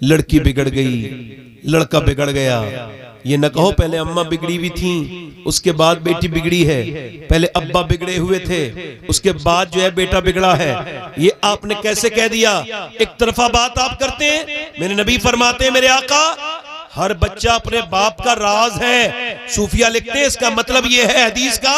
लड़की बिगड़ गई, लड़का बिगड़ गया। ये न कहो पहले अम्मा बिगड़ी हुई थी, उसके बाद बेटी बिगड़ी है। पहले अब्बा बिगड़े हुए थे, उसके बाद जो है बेटा बिगड़ा है। ये आपने कैसे कह दिया? एक तरफा बात आप करते हैं। मेरे नबी फरमाते हैं, मेरे आका, हर बच्चा अपने बाप का राज है। सूफिया लिखते हैं इसका मतलब ये है हदीस का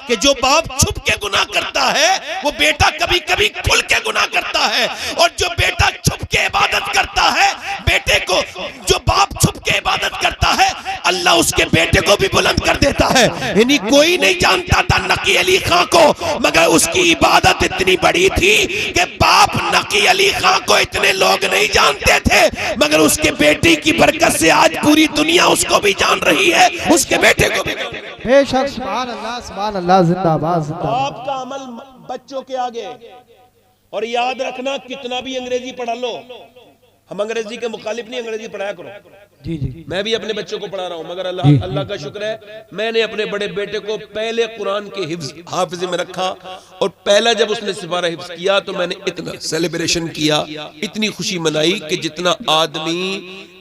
कि जो बाप छुप के गुनाह करता है वो बेटा कभी कभी खुल के गुनाह करता है, और जो बेटा छुप के इबादत करता है, बेटे को जो बाप छुप के इबादत करता है, अल्लाह उसके बेटे को भी बुलंद कर देता है। यानी कोई नहीं जानता था नकी अली खां को, मगर उसकी इबादत इतनी बड़ी थी कि बाप नकी अली खां को इतने लोग नहीं जानते थे, मगर उसके बेटे की बरकत से आज पूरी दुनिया उसको भी जान रही है, उसके बेटे को भी। बेशक, सुभान अल्लाह, सुभान अल्लाह, जिंदाबाद जिंदाबाद। आपका अमल बच्चों के आगे। और याद रखना, कितना भी अंग्रेजी पढ़ा लो, हम अंग्रेजी के मुखालिफ नहीं, अंग्रेजी पढ़ाया करो। जी जी, मैं भी अपने बच्चों को पढ़ा रहा हूं, मगर अल्लाह का शुक्र है, मैंने अपने बड़े बेटे को पहले कुरान के हाफिज़े में रखा, और पहला जब उसने सिपारा हिफ्ज किया तो मैंने इतना सेलिब्रेशन किया, इतनी खुशी मनाई कि जितना आदमी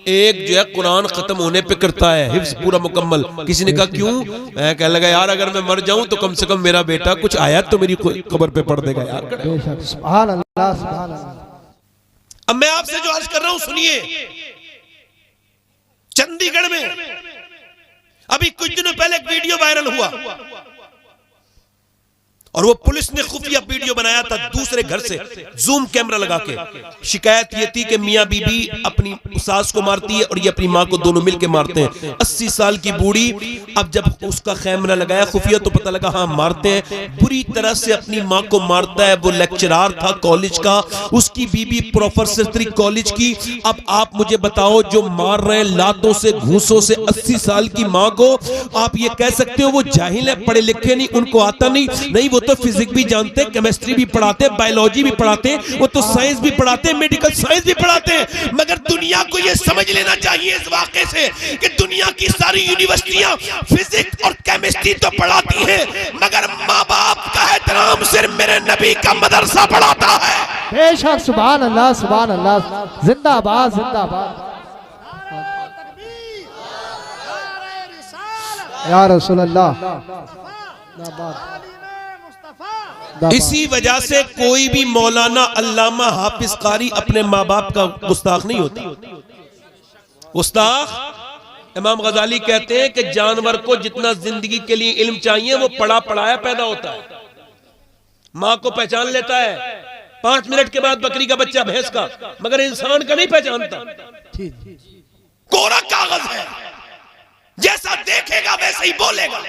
एक जो है कुरान खत्म होने पे करता है हिफ्ज पूरा मुकम्मल। किसी ने कहा क्यों? मैं कहने लगा, यार अगर मैं मर जाऊं तो कम से कम मेरा बेटा कुछ आयत तो मेरी कब्र पे पढ़ देगा यार। बेशक, सुभान अल्लाह, सुभान अल्लाह। अब मैं आपसे जो अर्ज कर रहा हूं सुनिए। चंडीगढ़ में अभी कुछ दिनों पहले एक वीडियो वायरल हुआ, और वो पुलिस ने खुफिया वीडियो बनाया था दूसरे घर से जूम कैमरा लगा के। शिकायत ये थी कि मियां बीबी अपनी सास को मारती है और ये अपनी मां को, दोनों मिलके मारते हैं। 80 साल की बूढ़ी, अब जब उसका कैमरा लगाया खुफिया तो पता लगा हाँ मारते हैं, बुरी तरह से अपनी मां को मारता है। वो लेक्चरार था कॉलेज का, उसकी बीबी प्रोफेसर थी कॉलेज की। अब आप मुझे बताओ, जो मार रहे हैं लातों से, घूसों से 80 साल की मां को, आप ये कह सकते हो वो जाहिल है, पढ़े लिखे नहीं, उनको आता नहीं? वो तो फिजिक्स भी जानते हैं, केमिस्ट्री भी पढ़ाते हैं, बायोलॉजी भी पढ़ाते हैं, वो तो साइंस भी पढ़ाते हैं, मेडिकल साइंस भी पढ़ाते हैं। मगर दुनिया को ये समझ लेना चाहिए इस वाक़े से कि दुनिया की सारी यूनिवर्सिटियां फिजिक्स और केमिस्ट्री तो पढ़ाती हैं, मगर माँ बाप का एहतराम सिर्फ मेरे नबी का मदरसा पढ़ाता है। बेशक, सुभान अल्लाह, सुभान अल्लाह, जिंदाबाद जिंदाबाद। या रसूल अल्लाह, इसी वजह से कोई भी मौलाना, अल्लामा, हाफिज, कारी अपने माँ बाप का गुस्ताख नहीं होता। गुस्ताख, इमाम गजाली कहते हैं कि जानवर को जितना जिंदगी के लिए इल्म चाहिए वो पढ़ा पढ़ाया पैदा होता है। माँ को पहचान लेता है 5 मिनट के बाद बकरी का बच्चा, भैंस का, मगर इंसान का नहीं पहचानता। कोरा कागज है, जैसा देखेगा वैसे ही बोलेगा।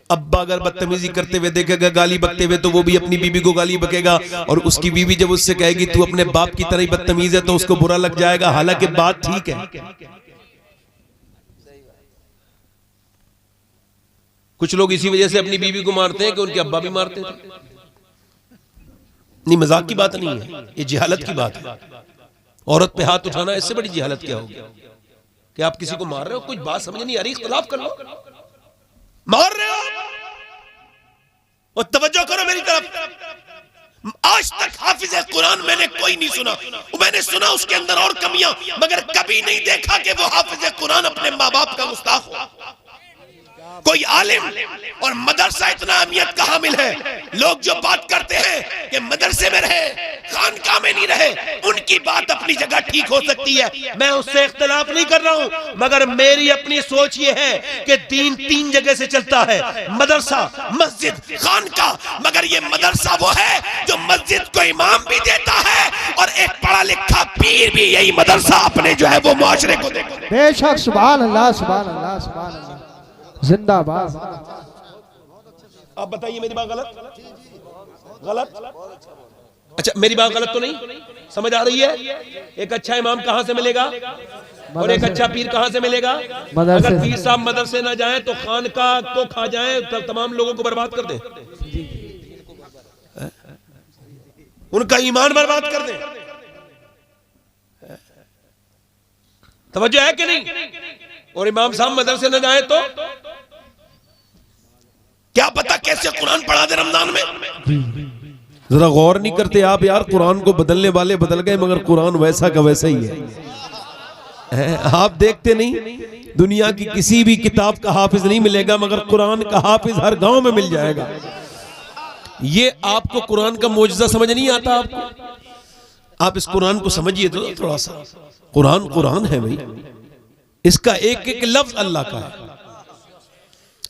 अब्बा अगर बदतमीजी करते हुए देखेगा, गाली बकते हुए, तो वो भी अपनी बीबी को गाली बकेगा, और उसकी बीवी जब उससे कहेगी तू अपने बाप की तरह ही बदतमीज है, तो उसको बुरा लग जाएगा। हालांकि बात ठीक है। कुछ लोग इसी वजह से अपनी बीवी को मारते हैं कि उनके अब्बा भी मारते थे। नहीं, मजाक की बात नहीं है, ये जिहालत की बात है। औरत पे हाथ उठाना, इससे बड़ी जिहालत क्या होगी कि आप किसी को मार रहे हो? कुछ बात समझ नहीं आ रही, इख्तिलाफ कर लो, मार रहे हो। और तवज्जो करो मेरी तरफ, आज तक हाफिज कुरान मैंने कोई नहीं सुना। मैंने सुना उसके अंदर और कमियां, मगर कभी नहीं देखा कि वो हाफिज कुरान अपने माँ बाप का गुस्ताख हो। कोई आलिम और मदरसा इतना अहमियत का हामिल है। लोग जो बात करते हैं कि मदरसे में रहे, खानकाह में नहीं रहे, उनकी बात अपनी जगह ठीक हो सकती है, मैं उससे इख्तिलाफ नहीं कर रहा हूं। मगर मेरी अपनी सोच ये है कि दीन 3 जगह से चलता है, मदरसा, मस्जिद, खानकाह। मगर ये मदरसा वो है जो मस्जिद को इमाम भी देता है, और एक पढ़ा लिखा पीर भी यही मदरसा अपने जो है वो मुआशरे को देता है। बेशक, सुभान अल्लाह, सुभान अल्लाह, सुभान अल्लाह, जिंदाबाद। आप बताइए मेरी बात गलत? गलत? अच्छा, मेरी बात गलत तो नहीं समझ आ रही है? एक अच्छा इमाम कहां से मिलेगा और एक अच्छा पीर कहां से मिलेगा? अगर पीर साहब मदरसे ना जाएं तो खानकाह को खा जाएं, तो तमाम लोगों को बर्बाद कर दें, उनका ईमान बर्बाद कर दें। तवज्जो है कि नहीं? और इमाम साहब मदरसे न जाए तो क्या पता कैसे कुरान पढ़ा दे रमजान में। जरा गौर नहीं करते आप यार, कुरान को बदलने वाले बदल गए मगर कुरान वैसा का वैसा ही है। आप देखते नहीं, दुनिया की किसी भी किताब का हाफिज नहीं मिलेगा मगर कुरान का हाफिज हर गांव में मिल जाएगा। ये आपको कुरान का मोजज़ा समझ नहीं आता आपको? आप इस कुरान को समझिए तो थोड़ा सा। कुरान कुरान है भाई, इसका एक एक लफ्ज अल्लाह का है।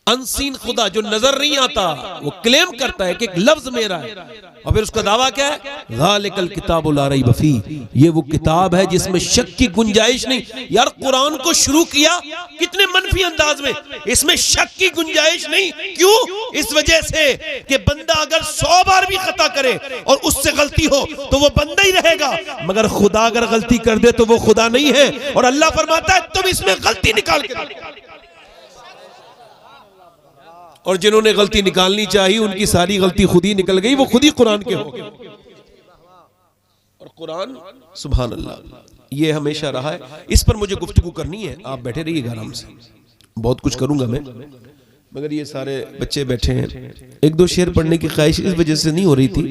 अनसीन खुदा जो नजर नहीं आता वो क्लेम करता है कि एक लफ्ज मेरा है, और फिर उसका दावा क्या है? ज़ालिकल किताबु ला रैब फी, ये वो किताब है जिसमें शक की गुंजाइश नहीं। यार कुरान को शुरू किया कितने मनफी अंदाज में, इसमें शक की गुंजाइश नहीं। क्यों? इस वजह से कि बंदा अगर 100 बार भी खता करे और उससे गलती हो तो वो बंदा ही रहेगा, मगर खुदा अगर गलती कर दे तो वो खुदा नहीं है। और अल्लाह फरमाता है तुम इसमें गलती निकाल के, और जिन्होंने गलती निकालनी चाहिए उनकी सारी गलती खुद ही निकल गई, वो खुद ही कुरान के हो गए। और कुरान सुभान अल्लाह, ये हमेशा रहा है। इस पर मुझे गुफ्तगू करनी है, आप बैठे रहिएगा आराम से, बहुत कुछ करूंगा मैं, मगर ये सारे बच्चे बैठे हैं। एक दो शेर पढ़ने की ख्वाहिश इस वजह से नहीं हो रही थी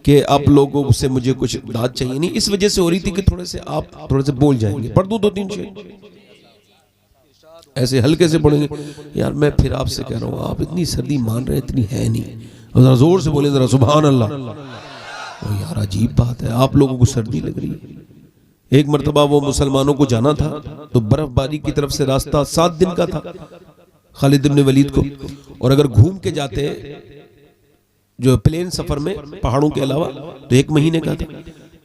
कि आप लोगों से मुझे कुछ दाद चाहिए, नहीं, इस वजह से हो रही थी कि थोड़े से आप थोड़े से बोल जाएंगे। पढ़ दूं 2-3 शेर, ऐसे हल्के से पढ़ेंगे। यार मैं फिर आपसे कह रहा हूँ, आप इतनी सर्दी मान रहे हैं, इतनी है नहीं, जरा जोर से बोले जरा सुभान अल्लाह। ओ यार अजीब बात है, आप लोगों को सर्दी लग रही है। एक मरतबा वो मुसलमानों को जाना था तो बर्फबारी की तरफ से रास्ता 7 दिन का था खालिद इब्न वलीद को, और अगर घूम के जाते जो प्लेन सफर में पहाड़ों के अलावा तो 1 महीने का था।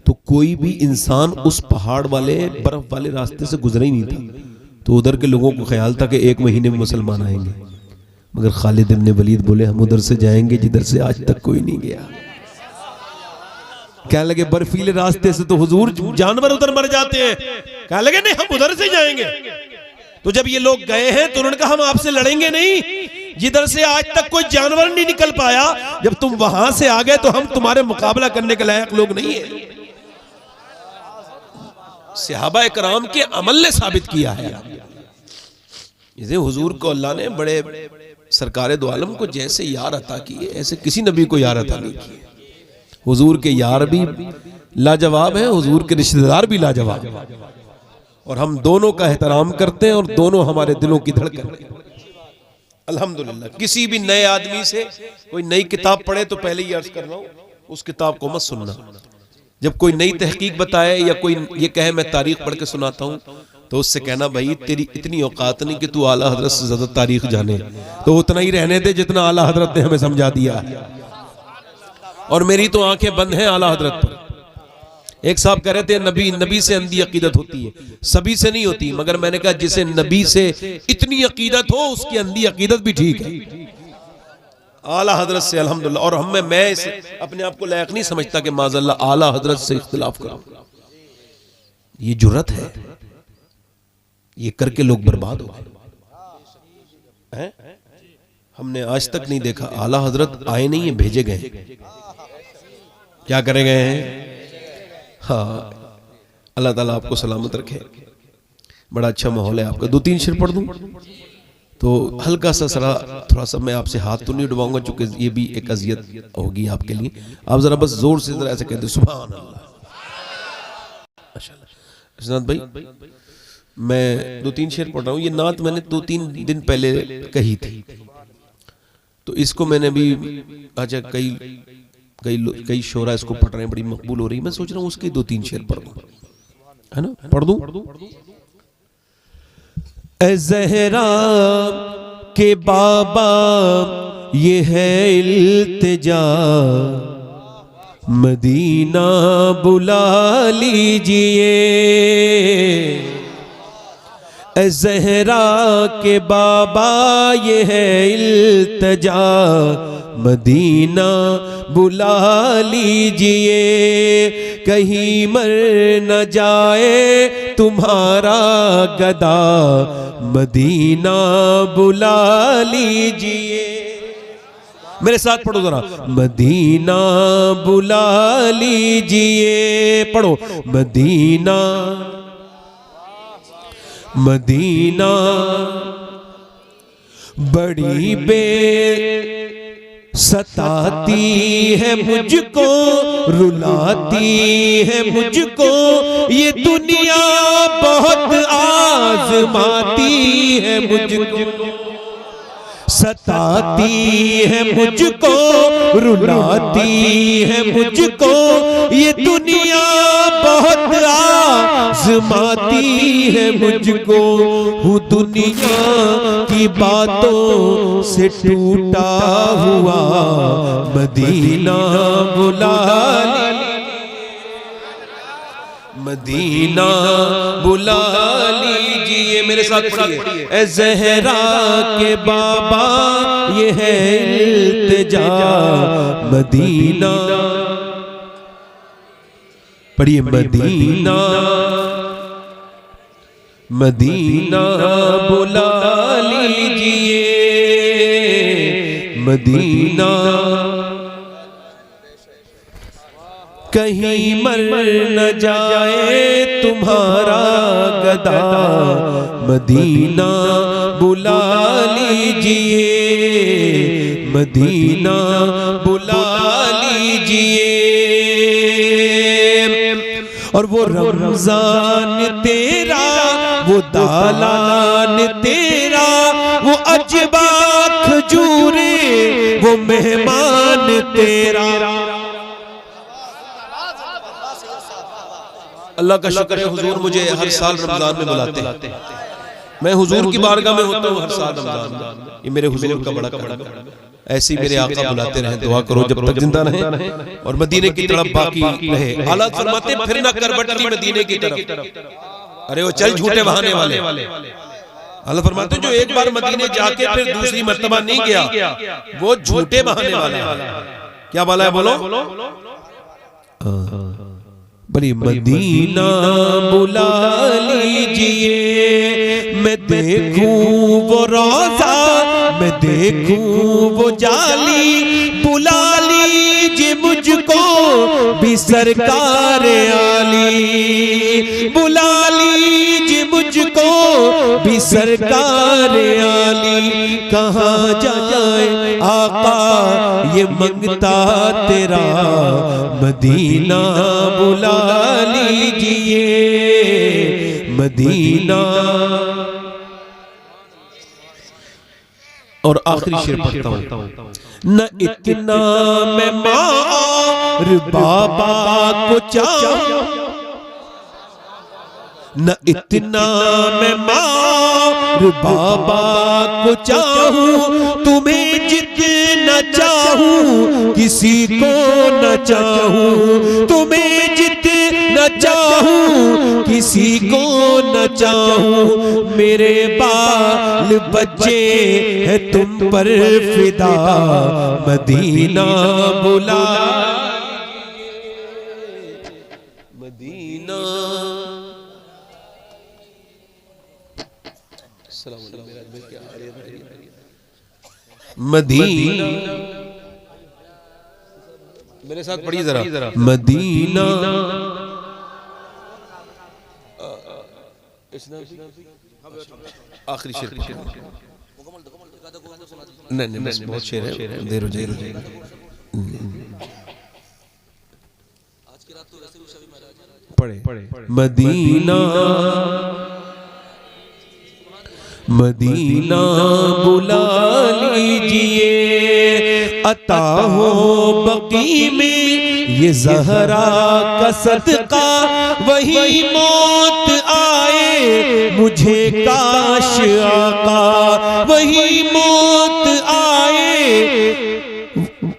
तो कोई भी इंसान उस पहाड़ वाले बर्फ वाले रास्ते से गुजरा ही नहीं था। तो उधर के लोगों को ख्याल था कि 1 महीने में मुसलमान आएंगे, मगर खालिद इब्न वलीद बोले हम उधर से जाएंगे जिधर से आज तक कोई नहीं गया। क्या लगे बर्फीले रास्ते से तो हुजूर जानवर उधर मर जाते हैं, क्या लगे नहीं हम उधर से जाएंगे। तो जब ये लोग गए हैं तो उन्होंने कहा हम आपसे लड़ेंगे नहीं, जिधर से आज तक कोई जानवर नहीं निकल पाया, जब तुम वहां से आ गए तो हम तुम्हारे मुकाबला करने के लायक लोग नहीं है। सहाबा इकराम के अमल ने साबित किया है। इसे हुजूर को अल्लाह ने बड़े सरकार दो आलम को जैसे यार अता किए, ऐसे किसी नबी को यार अता नहीं किए। हुजूर के यार भी लाजवाब हैं, हुजूर के रिश्तेदार भी लाजवाब हैं, और हम दोनों का एहतराम करते हैं और दोनों हमारे दिलों की धड़कन है। अल्हम्दुलिल्लाह। किसी भी नए आदमी से कोई नई किताब पढ़े तो पहले ही अर्ज कर रहा हूं, उस किताब को मत सुनना। जब कोई नई तहकीक बताए या कोई ये कहे मैं तारीख पढ़ के सुनाता हूं, तो उससे कहना भाई तेरी इतनी औकात नहीं कि तू आला हजरत से ज्यादा तारीख जाने, तो उतना ही रहने दे जितना आला हजरत ने हमें समझा दिया। और मेरी तो आंखें बंद हैं आला हजरत पर। एक साहब कह रहे थे नबी से अंधी अकीदत होती है, सभी से नहीं होती, मगर मैंने कहा जिसे नबी से इतनी अकीदत हो उसकी अंधी अकीदत भी ठीक है। आला हजरत से अल्हम्दुलिल्लाह। और मैं अपने आप को लायक नहीं समझता कि माज़अल्लाह आला हजरत से इख्तिलाफ करूं। ये जुर्रत है, ये करके लोग बर्बाद हो गए। हमने आज तक नहीं देखा, आला हजरत आए नहीं है, भेजे गए। क्या करे गए हैं? हाँ, अल्लाह ताला आपको सलामत रखे। बड़ा अच्छा माहौल है आपका। 2-3 शेर पढ़ दूं तो हल्का सा सरा थोड़ा सा मैं आपसे हाथ तो नहीं उठवाऊंगा, चूंकि ये भी एक अजियत होगी आपके लिए। आप जरा बस जोर से जरा ऐसे कहते सुभान अल्लाह। माशाअल्लाह भाई, मैं 2-3 शेर पढ़ रहा हूँ। ये नात मैंने 2-3 दिन पहले कही थी, तो इसको मैंने भी अच्छा कई शोरा इसको पढ़ रहे हैं, बड़ी मकबूल हो रही है। मैं सोच रहा हूँ उसके 2-3 शेर पढ़ दूं, है ना? पढ़ दूं। ए ज़हरा के बाबा ये है इल्तिजा, मदीना बुला लीजिए। ए ज़हरा के बाबा ये है इल्तिजा, मदीना बुला लीजिए। कहीं मर न जाए तुम्हारा गदा, मदीना बुला लीजिए। मेरे साथ पढ़ो जरा, मदीना बुला लीजिए। पढ़ो, मदीना मदीना बड़ी सताती है मुझको, रुलाती है मुझको, ये दुनिया बहुत आजमाती है मुझको। सताती है मुझको, रुलाती है मुझको, ये दुनिया बहुत आजमाती है मुझको। हूँ दुनिया की बातों से टूटा हुआ, मदीना बुला मदीना बुला लीजिए। मेरे साथ पढ़िए। ए ज़हरा के बाबा ये है इल्तिजा, मदीना पढ़िए। मदीना मदीना बुला लीजिए, मदीना कहीं मर न जाए तुम्हारा गदा, मदीना बुला लीजिए, मदीना बुला लीजिए। और वो रमजान तेरा, वो दालान तेरा, वो अजबा खजूरे, वो मेहमान तेरा। अल्लाह का शुक्र है, हुजूर मुझे हर साल रमजान में बुलाते हैं। मैं हुजूर की बारगाह में होता हूँ हर साल रमजान में। ये मेरे हुजूर का बड़ा करम है। ऐसे ही मेरे आका बुलाते रहे। दुआ करो जब तक जिंदा रहे और मदीने की तरफ बाकी रहे। हालात फरमाते फिर ना करबटती मदीने की तरफ। अरे वो चल झूठे बहाने वाले। अल्लाह फरमाते जो एक बार मदीने जाके फिर दूसरी मर्तबा नहीं गया, वो झूठे बहाने वाले। क्या वाला है बोलो? बड़ी मदीना बुला लीजिए, मैं देखूं वो रोजा, मैं देखूं वो जाली, बुला लीजिए मुझको भी सरकार आली, बुला लीजिए मुझको भी सरकार आली। कहाँ जाए आका ये मंगता तेरा, मदीना बुला लीजिए, मदीना। और आखिरी शेर पढ़ता हूं। न इतना मैं मार बाबा को चाहूं, न इतना मैं मार बाबा को चाहूं, तुम्हें जितना चाहूं किसी को न चाहूं, तुम्हें जितना चाहूं किसी को न चाहूं। मेरे बाल बच्चे हैं तुम पर फिदा, मदीना बुला मदीना। मदीना मेरे साथ पढ़िए जरा। मदीना आखिरी शेर नहीं बस बहुत शेर है, देर हो जाएगी। पढ़े। मदीना मदीना बुला लीजिए, अता हो बकी में ये ज़हरा का सदका, वही मौत आए मुझे काश आका, वही मौत आए,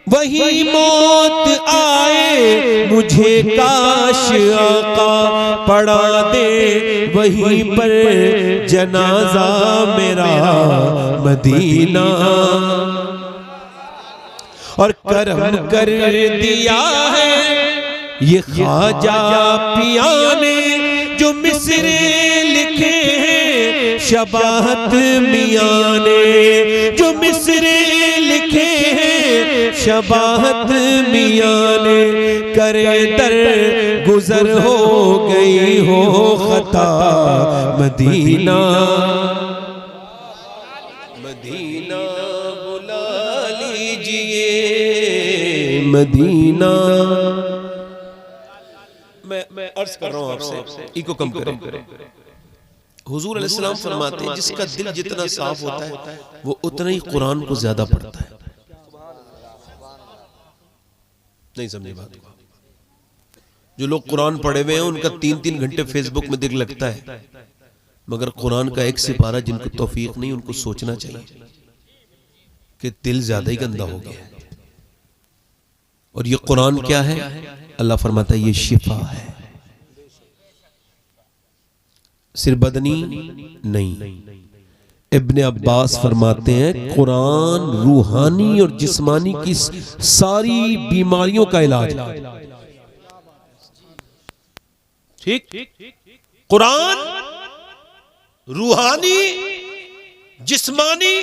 वही मौत आए मुझे काश आका, पढ़ा दे वहीं पर जनाजा मेरा, मदीना। और करम कर दिया है ये ख्वाजा पिया ने, जो मिसरे लिखे हैं शबाहत मियां ने, जो मिसरे लिखे हैं शबाहत मियां ने। करे दर गुजर हो गई हो खता, मदीना मदीना बुला लीजिए। मदीना। मैं अर्ज कर रहा हूं आपसे, इको कम करें। हुजूर अलैहिस्सलाम फरमाते हैं जिसका दिल जितना साफ होता है वो उतना ही कुरान को ज्यादा पढ़ता है। नहीं समझे बात को? जो लोग कुरान पढ़े हुए हैं उनका 3-3 घंटे फेसबुक में दिल लगता है, मगर कुरान का एक सिपारा जिनको तौफीक नहीं, उनको सोचना चाहिए कि दिल ज्यादा ही गंदा हो गया है। और ये कुरान क्या है? अल्लाह फरमाता है ये शिफा है, सिर्फ बदनी नहीं। इब्ने अब्बास फरमाते हैं कुरान रूहानी और जिस्मानी की सारी बीमारियों का इलाज है। ठीक, कुरान रूहानी जिस्मानी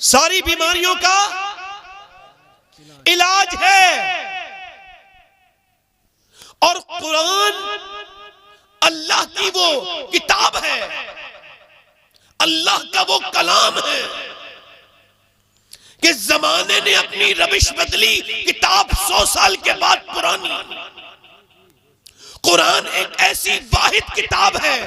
सारी बीमारियों का इलाज है। और कुरान अल्लाह की वो किताब है, अल्लाह का वो कलाम है कि जमाने ने अपनी रविश बदली, किताब 100 साल के बाद पुरानी। कुरान एक ऐसी वाहिद किताब है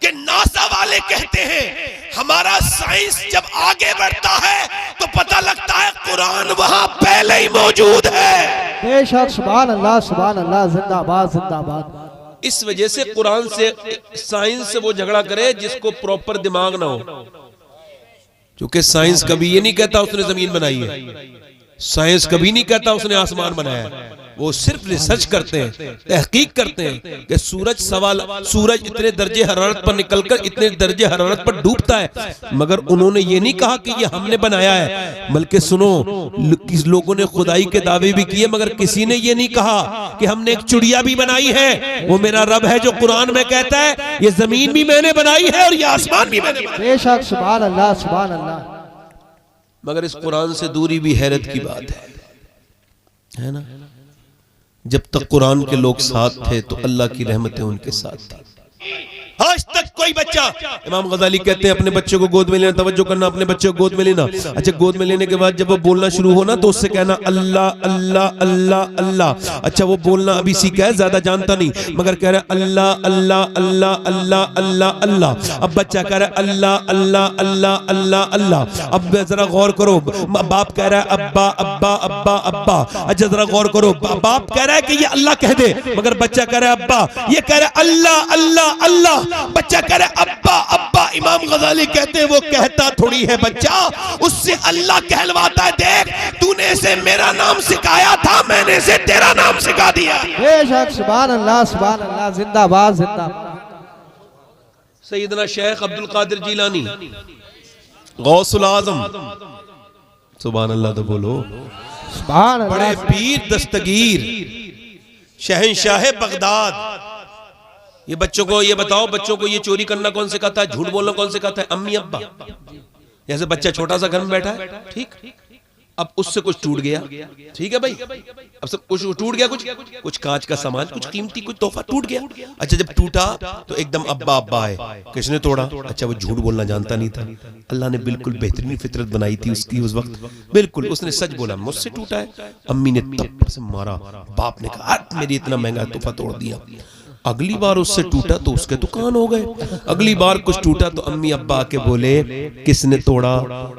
कि नासा वाले कहते हैं हमारा साइंस जब आगे बढ़ता है तो पता लगता है कुरान वहां पहले ही मौजूद है। बेशक, सुभान अल्लाह, सुभान अल्लाह, जिंदाबाद जिंदाबाद। इस वजह से कुरान से साइंस से वो झगड़ा करे जिसको प्रॉपर दिमाग ना हो, क्योंकि साइंस कभी ये नहीं कहता उसने जमीन बनाई है, साइंस कभी नहीं कहता उसने आसमान बनाया है। वो सिर्फ रिसर्च करते हैं, तहकीक करते हैं कि सूरज इतने दर्जे हरारत पर निकलकर इतने दर्जे हरारत पर डूबता है, मगर उन्होंने ये नहीं कहा कि ये हमने बनाया है। बल्कि सुनो, किस लोगों ने खुदाई के दावे भी किए, मगर किसी ने ये नहीं कहा कि हमने एक चिड़िया भी बनाई है। वो मेरा रब है जो कुरान में कहता है ये जमीन भी मैंने बनाई है और ये आसमान भी मैंने बनाया। बेशक, सुभान अल्लाह, सुभान अल्लाह। मगर इस कुरान से दूरी भी हैरत की बात है ना। जब तक कुरान के लोग साथ थे तो अल्लाह की रहमतें उनके साथ थी। आज तक कोई बच्चा, इमाम गजाली कहते हैं अपने बच्चे को गोद में लेना, तवज्जो करना, अपने बच्चे को गोद में लेना। अच्छा, गोद में लेने के बाद जब वो बोलना शुरू हो ना तो उससे कहना अल्लाह अल्लाह अल्लाह अल्लाह। अच्छा, वो बोलना अभी सीखा है, ज्यादा जानता नहीं, मगर कह रहा है अल्लाह अल्लाह अल्लाह अल्लाह अल्लाह अल्लाह। अब बच्चा कह रहा है अल्लाह अल्लाह अल्लाह अल्लाह अल्लाह। अब जरा गौर करो, बाप कह रहा है अब्बा अब्बा अब्बा अब्बा। अच्छा, जरा गौर करो, बाप कह रहा है कि ये अल्लाह कह दे, मगर बच्चा कह रहा है अब्बा। ये कह रहा है अल्लाह अल्लाह अल्लाह, बच्चा कह रहा है अब्बा अब्बा। इमाम गजाली कहते हैं वो कहता थोड़ी है बच्चा, उससे अल्लाह कहलवाता है। देख, तूने इसे मेरा नाम सिखाया था, मैंने इसे तेरा नाम सिखा दिया। बेशक, सुभान अल्लाह, सुभान अल्लाह, जिंदाबाद जिंदाबाद। सैयदना शेख अब्दुल कादिर जिलानी गौसुल आजम, सुभान अल्लाह तो बोलो, सुभान अल्लाह। बड़े पीर दस्तगीर शहंशाह बगदाद। ये बच्चों को ये बताओ, बच्चों को ये चोरी करना कौन सिखाता है, झूठ बोलना कौन सिखाता है? अम्मी अब्बा। जैसे बच्चा छोटा सा घर में बैठा है, ठीक, अब उससे कुछ टूट गया, ठीक है भाई, अब सब कुछ टूट गया, कुछ कांच का सामान, कुछ कीमती, कुछ तोहफा टूट गया। अच्छा, जब टूटा तो एकदम अब्बा अब्बा आए, किसने तोड़ा? अच्छा, वो झूठ बोलना जानता नहीं था। अल्लाह ने बिल्कुल बेहतरीन फितरत बनाई थी उसकी उस वक्त, बिल्कुल उसने सच बोला, मुझसे टूटा है। अम्मी ने तब से मारा, बाप ने कहा मेरी इतना महंगा तोहफा तोड़ दिया। अगली बार उससे टूटा तो उसके दुकान हो गए, अगली बार कुछ टूटा तो अम्मी अब्बा आके बोले किसने तोड़ा?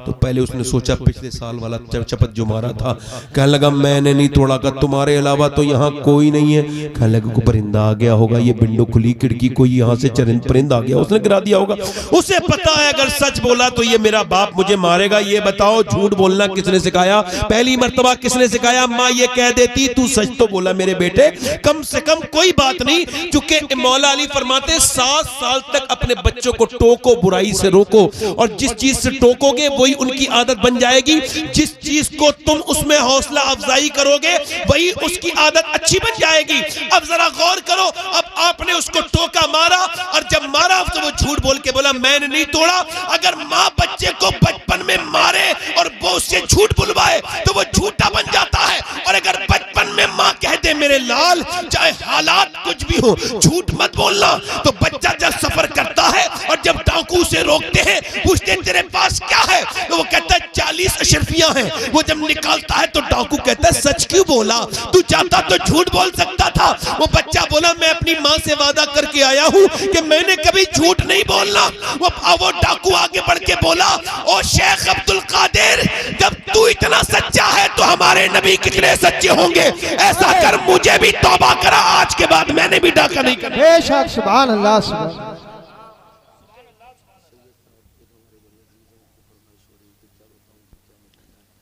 तो पहले उसने सोचा पिछले साल वाला चपत जो मारा था, कहने लगा मैंने नहीं तोड़ा, का तुम्हारे अलावा तो यहाँ कोई नहीं है। कहने लगा कोई परिंदा आ गया होगा, ये विंडो खुली खिड़की, कोई यहाँ से परिंदा आ गया, उसने गिरा दिया होगा। उसे पता है अगर सच बोला तो ये मेरा बाप मुझे मारेगा। ये बताओ झूठ बोलना किसने सिखाया? पहली मर्तबा किसने सिखाया? माँ ये कह देती तू सच तो बोला मेरे बेटे, कम से कम कोई बात नहीं। चूंकि मौला अली फरमाते 7 साल तक अपने बच्चों को टोको, बुराई से रोको, और जिस चीज से टोकोगे वही उनकी आदत बन जाएगी। जिस चीज को तुम उसमें हौसला अफजाई करोगे वही उसकी आदत अच्छी बन जाएगी। अब जरा गौर करो, अब आपने उसको टोका, मारा, और जब मारा तो वो झूठ बोल के बोला मैंने नहीं तोड़ा। अगर माँ बच्चे को बचपन में मारे और वो उससे झूठ बुलवाए तो वो झूठा बन जाता है, और अगर बचपन में माँ कह दे मेरे लाल चाहे हालात कुछ भी हो झूठ मत बोलना, तो बच्चा जब सफर करता है और जब डाकू से रोकते हैं, पूछते तेरे पास क्या है, तो वो कहता है 40 अशरफियां हैं। वो जब निकालता है तो डाकू कहता है सच क्यों बोला, तू चाहता तो झूठ बोल सकता था। वो बच्चा बोला मैं अपनी माँ से वादा करके आया हूँ कि मैंने कभी झूठ नहीं बोलना। वो डाकू आगे बढ़ के बोला, ओ शेख अब्दुल कादिर, जब तू इतना सच्चा है तो हमारे नबी कितने सच्चे होंगे। ऐसा कर, मुझे भी तौबा करा, आज के बाद मैंने भी डाका नहीं करना। बेशक, सुभान अल्लाह, सुभान।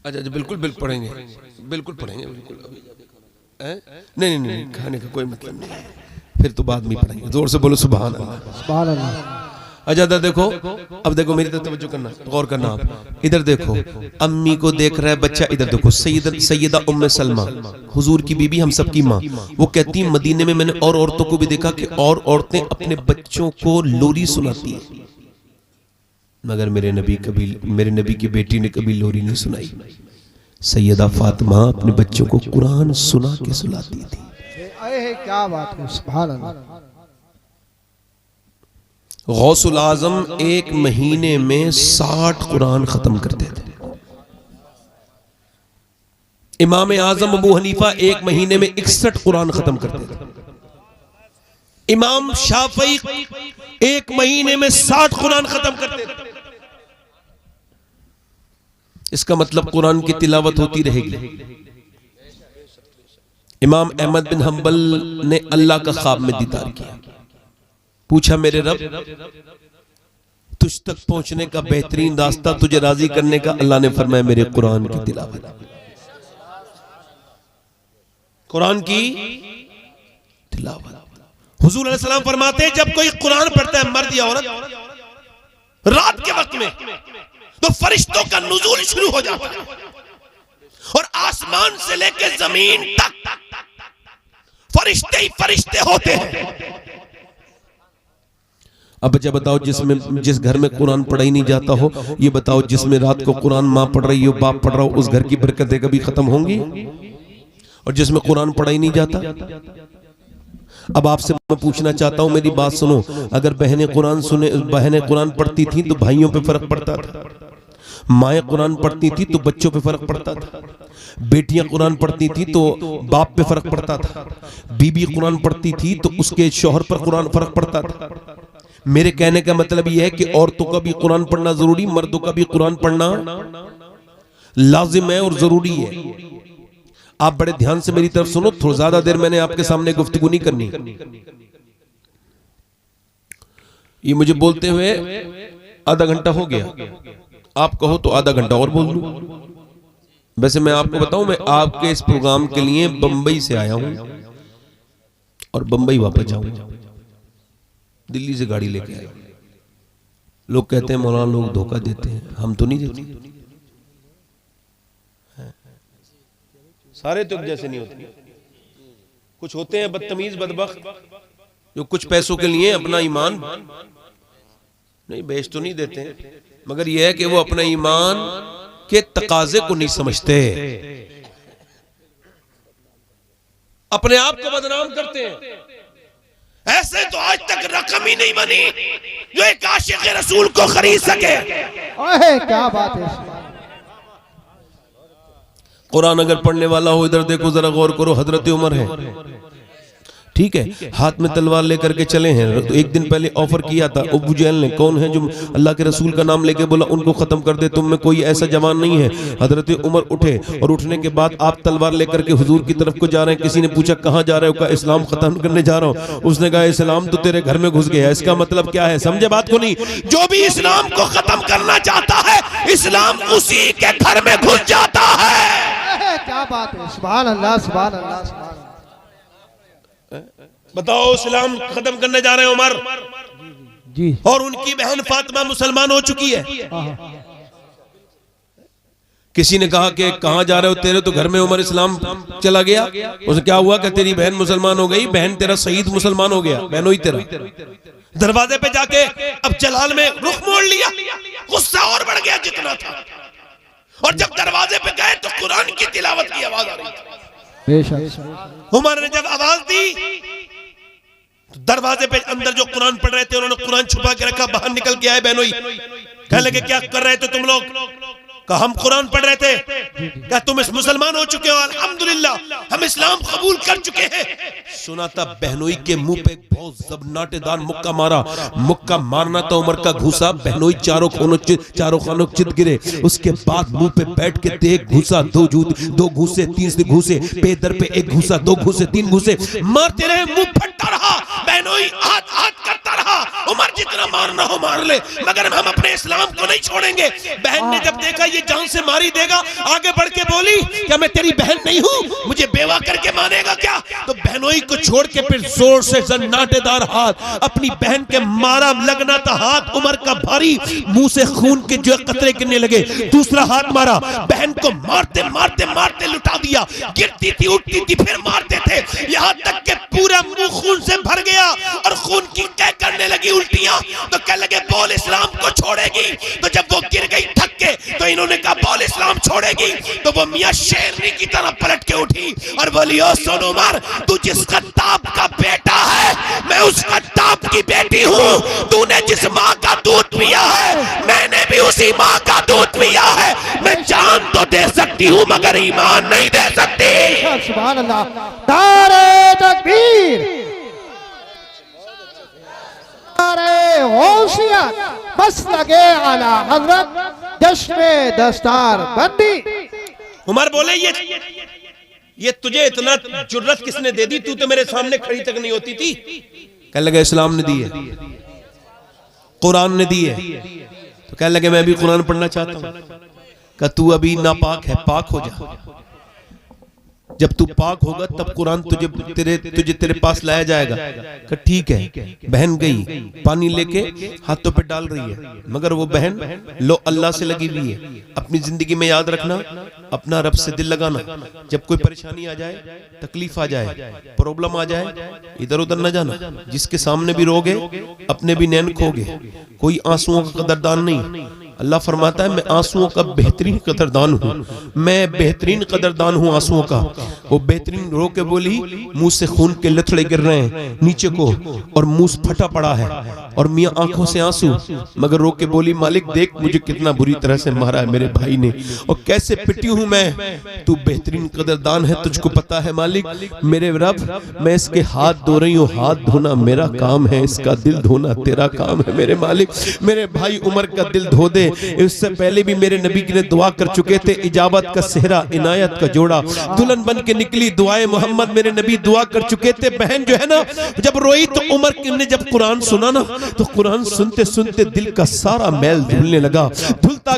अच्छा बिल्कुल बिल्कुल पढ़ेंगे, बिल्कुल पढ़ेंगे, बिल्कुल। नहीं नहीं नहीं, खाने का कोई मतलब नहीं है, फिर तो बाद में पढ़ेंगे। जोर से बोलो सुभान अल्लाह, सुभान अल्लाह। अच्छा देखो, अब देखो मेरी तरफ तवज्जो करना, गौर करना। आप इधर देखो, अम्मी को देख रहा है बच्चा, इधर देखो सैयदा उम्मे सलमा, हुजूर की बीबी, हम सबकी माँ। वो कहती है मदीने में मैंने और औरतों को भी देखा कि और औरतें अपने बच्चों को लोरी सुनाती है, मगर मेरे नबी की बेटी ने कभी लोरी नहीं सुनाई। सैयदा फातिमा अपने बच्चों को कुरान सुना के सुलाती थी। क्या बात है, सुभान अल्लाह। गौसुल आजम एक महीने में 60 कुरान खत्म करते थे। इमाम आजम अबू हनीफा एक महीने में 61 कुरान खत्म करते थे। इमाम शाफई एक महीने में 60 कुरान खत्म करते थे। इसका मतलब कुरान की तिलावत होती रहेगी। इमाम अहमद बिन हंबल ने अल्लाह का ख्वाब में दीदार किया, पूछा मेरे रब, तुझ तक पहुंचने का बेहतरीन रास्ता, तुझे राजी करने का, अल्लाह ने फरमाया मेरे कुरान की तिलावत। कुरान की तिलावत। हुजूर अलैहि सलाम फरमाते हैं जब कोई कुरान पढ़ता है, मर्द या औरत, रात के वक्त में, तो फरिश्तों का नुज़ूल शुरू हो जाता है और आसमान से लेकर जमीन तक फरिश्ते ही फरिश्ते होते हैं। अब बच्चा बताओ, जिस घर में कुरान पढ़ा ही नहीं जाता हो, ये बताओ जिसमें रात को कुरान माँ पढ़ रही हो, बाप पढ़ रहा हो, उस घर की बरकतें कभी खत्म होंगी? और जिसमें कुरान पढ़ा ही नहीं जाता। अब आपसे मैं पूछना चाहता हूं, मेरी बात सुनो, अगर बहनें कुरान पढ़ती थी तो भाइयों पे फर्क पड़ता था, माएँ कुरान पढ़ती थी तो बच्चों पे फर्क पड़ता था, बेटियां कुरान पढ़ती थी तो बाप पे फर्क पड़ता था, बीबी कुरान पढ़ती थी तो उसके शौहर पर कुरान फर्क पड़ता था। मेरे कहने का मतलब यह है कि औरतों का भी कुरान पढ़ना जरूरी, मर्दों का भी कुरान पढ़ना लाजिम है और जरूरी है। आप बड़े ध्यान से मेरी तरफ सुनो, थोड़ा ज्यादा देर मैंने आपके सामने गुफ्तगू नहीं करनी। ये मुझे बोलते हुए आधा घंटा हो गया, आप कहो तो आधा घंटा और बोल लूं। वैसे मैं आपको बताऊं, मैं आपके इस प्रोग्राम के लिए बंबई से आया हूं और बंबई वापस जाऊंगा, दिल्ली से गाड़ी लेके आया। लोग कहते हैं मौलाना लोग धोखा देते हैं, हम तो नहीं देते। सारे तो एक जैसे नहीं होते, कुछ होते हैं बदतमीज बदबख्त जो कुछ पैसों के लिए अपना ईमान नहीं, बेच तो नहीं देते हैं, मगर यह है कि वो अपना ईमान के तकाजे को नहीं समझते, अपने आप को बदनाम करते हैं। ऐसे तो आज तक रकम ही नहीं बनी जो एक आशिक रसूल को खरीद सके। क्या बात है। कुरान अगर पढ़ने वाला हो, इधर देखो जरा गौर करो, हजरत उमर है, ठीक है, हाथ में तलवार लेकर के चले हैं। तो एक दिन पहले ऑफर किया था अबू जहल ने, कौन है जो अल्लाह के रसूल का नाम लेके बोला उनको खत्म कर दे, तुम में कोई ऐसा जवान नहीं है। हजरत उमर उठे और उठने के बाद आप तलवार लेकर के हुजूर की तरफ को जा रहे हैं। किसी ने पूछा कहां जा रहे हो? कहा इस्लाम खत्म करने जा रहा हूं। उसने कहा इस्लाम तो तेरे घर में घुस गया। इसका मतलब क्या है? समझे बात को नहीं? जो भी इस्लाम को खत्म करना चाहता है, इस्लाम उसी के घर में घुस जाता है। क्या बात है, सुभान अल्लाह, सुभान अल्लाह, सुभान अल्लाह। बताओ, इस्लाम खत्म करने जा रहे हैं उमर जी, और उनकी बहन फातिमा मुसलमान हो चुकी है। किसी ने कहा कि कहां जा रहे हो? तेरे तो घर में उमर इस्लाम चला गया। उसे क्या हुआ कि तेरी बहन मुसलमान हो गई, बहन तेरा शहीद मुसलमान हो गया, बहनों ही तेरा। दरवाजे पे जाके अब जलाल में रुख मोड़ लिया, गुस्सा और बढ़ गया जितना था। और जब दरवाजे पे गए तो कुरान की तिलावत की आवाज आ रही थी। उमर ने जब आवाज दी तो दरवाजे पे अंदर जो कुरान पढ़ रहे थे उन्होंने कुरान छुपा के रखा, बाहर निकल के आए बहनोई, कहने लगे क्या कर रहे थे तुम लोग? कहा हम कुरान पढ़ रहे थे। क्या तुम इस मुसलमान हो चुके हो? अल्हम्दुलिल्लाह हम इस्लाम कबूल कर चुके हैं। सुना था बहनोई के मुंह पे बहुत जबरनाटेदार मुक्का मारा। मुक्का मारना था उमर का घूसा, बहनोई चारों खानों चित गिरे। उसके बाद मुंह पे बैठ के एक घूसा, दो घूसे, 3 घूसे, पे दर पे 1 घूसा, 2 घूसे, 3 घूसे मारते रहे, मुंह फटता रहा। बहनोई हाथ करता रहा, उमर जितना मारना हो मार ले, मगर हम अपने इस्लाम को नहीं छोड़ेंगे। बहन ने जब देखा ये जान से मारी देगा, आगे बढ़ के बोली क्या मैं तेरी बहन नहीं हूं, मुझे बेवा करके मानेगा क्या? तो बहनोई को छोड़ के फिर जोर से जन्नाटेदार हाथ अपनी बहन के मारा। लगना था हाथ उमर का भारी, मुंह से खून के जो कतरे गिरने लगे। दूसरा हाथ मारा, बहन को मारते मारते मारते लुटा दिया। गिरती थी, उठती थी, फिर मारते थे, यहां तक के पूरा मुंह खून से भर गया और खून की कह करने लगी उल्टियां। तो कह लगे बोल इस्लाम को छोड़ेगी। तो जब वो गिर गई थक के, तो इन्होंने कहा बोल इस्लाम छोड़ेगी। तो वो मियां शेरनी की तरह पलट के उठी और बोली ओ सुन उमर, तू जिस खत्ताब का बेटा है मैं उस खत्ताब की बेटी हूँ। तूने जिस माँ का दूध पिया है मैंने भी उसी माँ का दूध पिया है। मैं जान तो दे सकती हूँ मगर ईमान नहीं दे सकती। सुभान अल्लाह, नारे तकबीर, नारे होशियार, बस लगे आला हजरत, जश्न दस्तार बंदी। उमर बोले ये तुझे इतना जुर्रत किसने दे दी? तू तो मेरे सामने खड़ी तक नहीं होती थी। कह लगे इस्लाम ने दी है, कुरान ने दी है। तो कह लगे मैं भी कुरान पढ़ना चाहता हूं। कहा तू अभी नापाक है, पाक हो जा। जब तू पाक होगा तब कुरान तुझे तेरे पास लाया जाएगा। कहा ठीक है। बहन गई, पानी लेके हाथों पे डाल रही है, मगर वो बहन लो अल्लाह से लगी हुई है। अपनी जिंदगी में याद रखना, अपना रब से दिल लगाना। जब कोई परेशानी आ जाए, तकलीफ आ जाए, प्रॉब्लम आ जाए, इधर उधर न जाना। जिसके सामने भी रोगे अपने भी नैन खोगे। कोई आंसुओं का कदरदान नहीं। अल्लाह फरमाता है मैं आंसुओं का बेहतरीन कदरदान हूँ, मैं बेहतरीन कदरदान हूँ आंसुओं का। वो बेहतरीन रो के बोली, मुंह से खून के लथड़े गिर रहे हैं नीचे को और मुंह फटा पड़ा है और मियां आंखों से आंसू, मगर रो के बोली मालिक देख मुझे कितना बुरी तरह से मारा है मेरे भाई ने और कैसे पिटी हूं मैं। तू बेहतरीन कदरदान है, तुझको पता है मालिक मेरे रब, मैं इसके हाथ धो रही हूँ। हाथ धोना मेरा काम है, इसका दिल धोना तेरा काम है मेरे मालिक। मेरे भाई उमर का दिल धो दे। इससे पहले भी मेरे नबी ने दुआ कर चुके थे, इजाबत का सेहरा, इनायत का जोड़ा, दुल्हन बन के निकली दुआए मोहम्मद, मेरे नबी दुआ कर चुके थे। बहन जो है ना जब रोई तो उमर ने जब कुरान सुना ना तो कुरान सुनते सुनते दिल का सारा मैल धुलने लगा, धुलता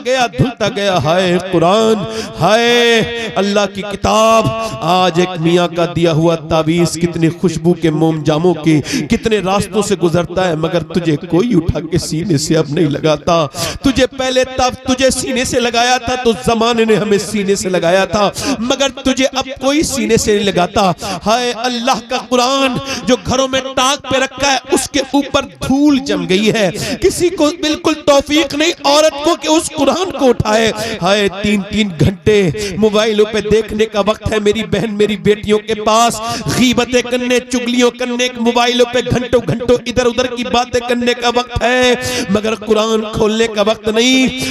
गया। हाय कुरान, हाय अल्लाह की किताब। आज एक मियाँ का दिया हुआ तावीज कितनी खुशबू के मोम जामों की कितने रास्तों से गुजरता है, मगर तुझे कोई उठा के सीने से अब नहीं लगाता। तुझे पहले तब तुझे सीने से लगाया था तो जमाने ने हमें सीने से लगाया था, मगर तुझे अब कोई सीने से नहीं लगाता। हाय अल्लाह का कुरान जो घरों में टाक पे रखा है उसके ऊपर धूल जम गई है, किसी को बिल्कुल तौफीक नहीं औरत को कि उस कुरान को उठाए। हाय 3-3 घंटे मोबाइलों पे देखने का वक्त है मेरी बहन मेरी बेटियों के पास, गीबतें करने, चुगलियों करने, मोबाइलों पे घंटों घंटों इधर उधर की बातें करने का वक्त है, मगर कुरान खोलने का वक्त नहीं।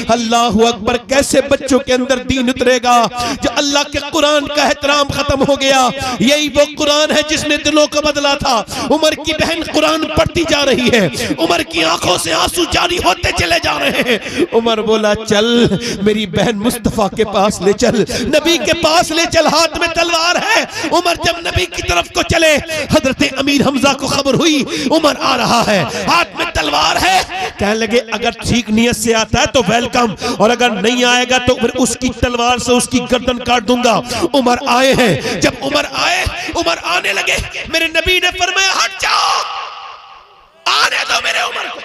अल्लाह अकबर, कैसे बच्चों के अंदर दीन उतरेगा जो अल्लाह के कुरान का एहतराम खत्म हो गया। यही वो कुरान है जिसने दिलों को बदला था। उमर की बहन कुरान पढ़ती जा रही है, उमर की आंखों से आंसू जारी होते चले जा रहे हैं। उमर बोला चल मेरी बहन मुस्तफा के पास ले चल, नबी के पास ले चल, हाथ में तलवार है। उमर जब नबी की तरफ को चले, हजरत अमीर हमजा को खबर हुई उमर आ रहा है, हाथ में तलवार है। कहने लगे अगर ठीक नियत से आता है तो वेलकम, और अगर नहीं आएगा तो फिर उसकी तलवार से उसकी गर्दन काट दूंगा। उमर आए हैं, जब उमर आए, उमर आने लगे, मेरे नबी ने फरमाया हट जाओ, आने दो मेरे उमर को।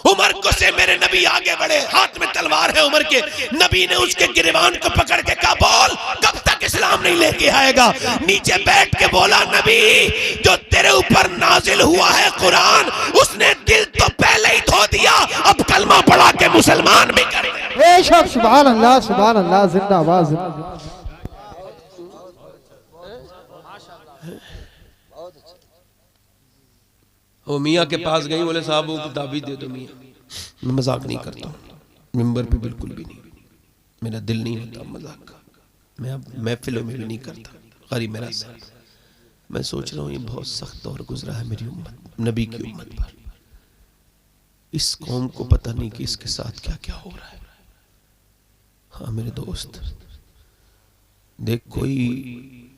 उमर को से मेरे नबी आगे बढ़े, हाथ में तलवार है उमर के। नबी ने उसके गिरबान को पकड़ के कहा बोल कब तक इस्लाम नहीं लेके आएगा। नीचे बैठ के बोला नबी जो तेरे ऊपर नाजिल हुआ है कुरान, उसने दिल तो पहले ही धो दिया, अब कलमा पढ़ा के मुसलमान भी कर दे। बेशक, सुभान अल्लाह, सुभान अल्लाह, जिंदाबाद। वो मियाँ के पास गई, बोले साहब वो किताबी दे दो मियाँ। मैं मजाक नहीं करता हूँ, मिंबर पे बिल्कुल भी नहीं, मेरा दिल नहीं होता मजाक का, मैं अब महफिलों में भी नहीं करता। गरीब मेरा साथ, मैं सोच रहा हूँ ये बहुत सख्त दौर गुजरा है मेरी उम्मत, नबी की उम्मत पर। इस कौम को पता नहीं कि इसके साथ क्या क्या हो रहा है। हाँ मेरे दोस्त, देख कोई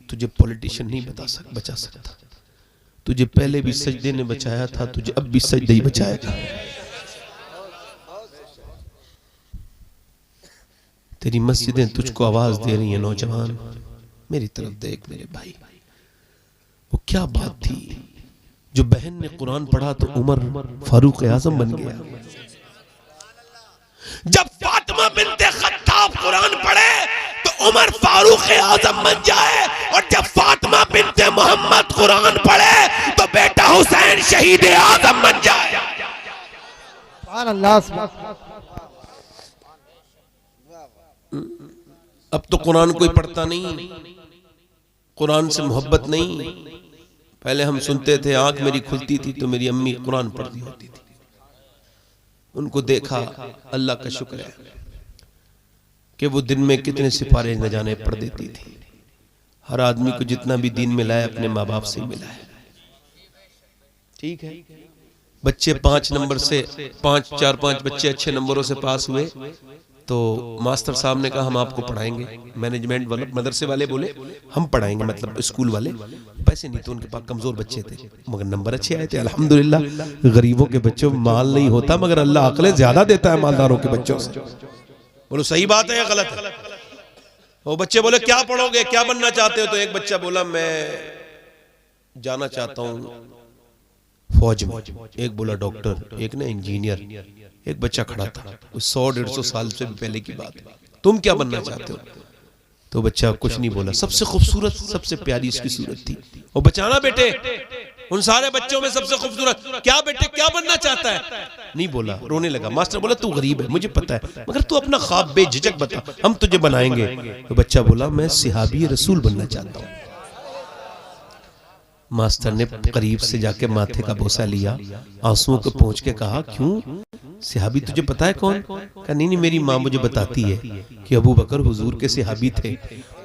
तुझे पॉलिटिशियन नहीं बचा सकता। तुझे पहले भी सजदे ने बचाया था, तुझे अब भी सजदे ही बचाएगा। तेरी मस्जिदें तुझको आवाज दे रही हैं। नौजवान मेरी तरफ देख मेरे भाई, वो क्या बात थी जो बहन ने कुरान पढ़ा तो उमर फारूक आजम बन गया। जब फातिमा बिनते खत्ताब कुरान पढ़े तो उमर फारूक आजम बन जाए, और जब फातिमा बिनते मोहम्मद कुरान पढ़े तो बेटा हुसैन शहीद आजम बन जाए। सुभान अल्लाह। अब तो कुरान कोई पढ़ता नहीं, कुरान से मोहब्बत नहीं। पहले हम सुनते थे, आंख मेरी खुलती थी तो मेरी अम्मी कुरान पढ़ती होती थी, उनको देखा, अल्लाह का शुक्र है कि वो दिन में कितने सिपारे न जाने पढ़ देती थी। हर आदमी को जितना भी दीन मिला है अपने माँ बाप से मिला है। ठीक है, बच्चे 5 नंबर से 4-5 बच्चे अच्छे नंबरों से पास हुए तो मास्टर साहब ने कहा हम आपको पढ़ाएंगे। मैनेजमेंट वाले, मदरसे वाले बोले हम पढ़ाएंगे, मतलब स्कूल वाले। पैसे नहीं तो उनके पास, कमजोर बच्चे थे, मगर नंबर अच्छे आए थे अल्हम्दुलिल्लाह। गरीबों के बच्चों में माल नहीं होता, मगर अल्लाह अकलें ज्यादा देता है मालदारों के बच्चों से। बोलो सही बात है या गलत है? वो बच्चे बोले क्या पढ़ोगे, क्या बनना चाहते हो? तो एक बच्चा बोला मैं जाना चाहता हूँ फौज में, एक बोला डॉक्टर, एक ने इंजीनियर। एक बच्चा खड़ा था, 100-150 साल से भी पहले की बात है। तुम क्या बनना चाहते हो? तो बच्चा कुछ नहीं बोला। सबसे खूबसूरत, सबसे प्यारी इसकी सूरत थी। वो बचाना बेटे, उन सारे बच्चों में सबसे खूबसूरत, क्या बेटे क्या बनना चाहता है? नहीं बोला, रोने लगा। मास्टर बोला तू गरीब है मुझे पता है, मगर तू अपना ख्वाब बेझिझक बता, हम तुझे बनाएंगे। तो बच्चा बोला मैं सिहाबी रसूल बनना चाहता हूँ। मास्टर ने करीब से जाके माथे का बोसा लिया, आंसुओं को पोंछ के कहा क्यों सिहाबी तुझे पता है कौन? कहा नहीं मेरी माँ मुझे बताती है कि अबू बकर हुजूर के सिहाबी थे,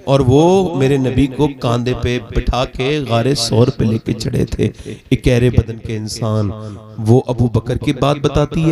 और वो मेरे नबी को कांधे पे बिठा के गारे सौर पे लेके चढ़े थे। इकहरे बदन के इंसान, वो अबू बकर की बात बताती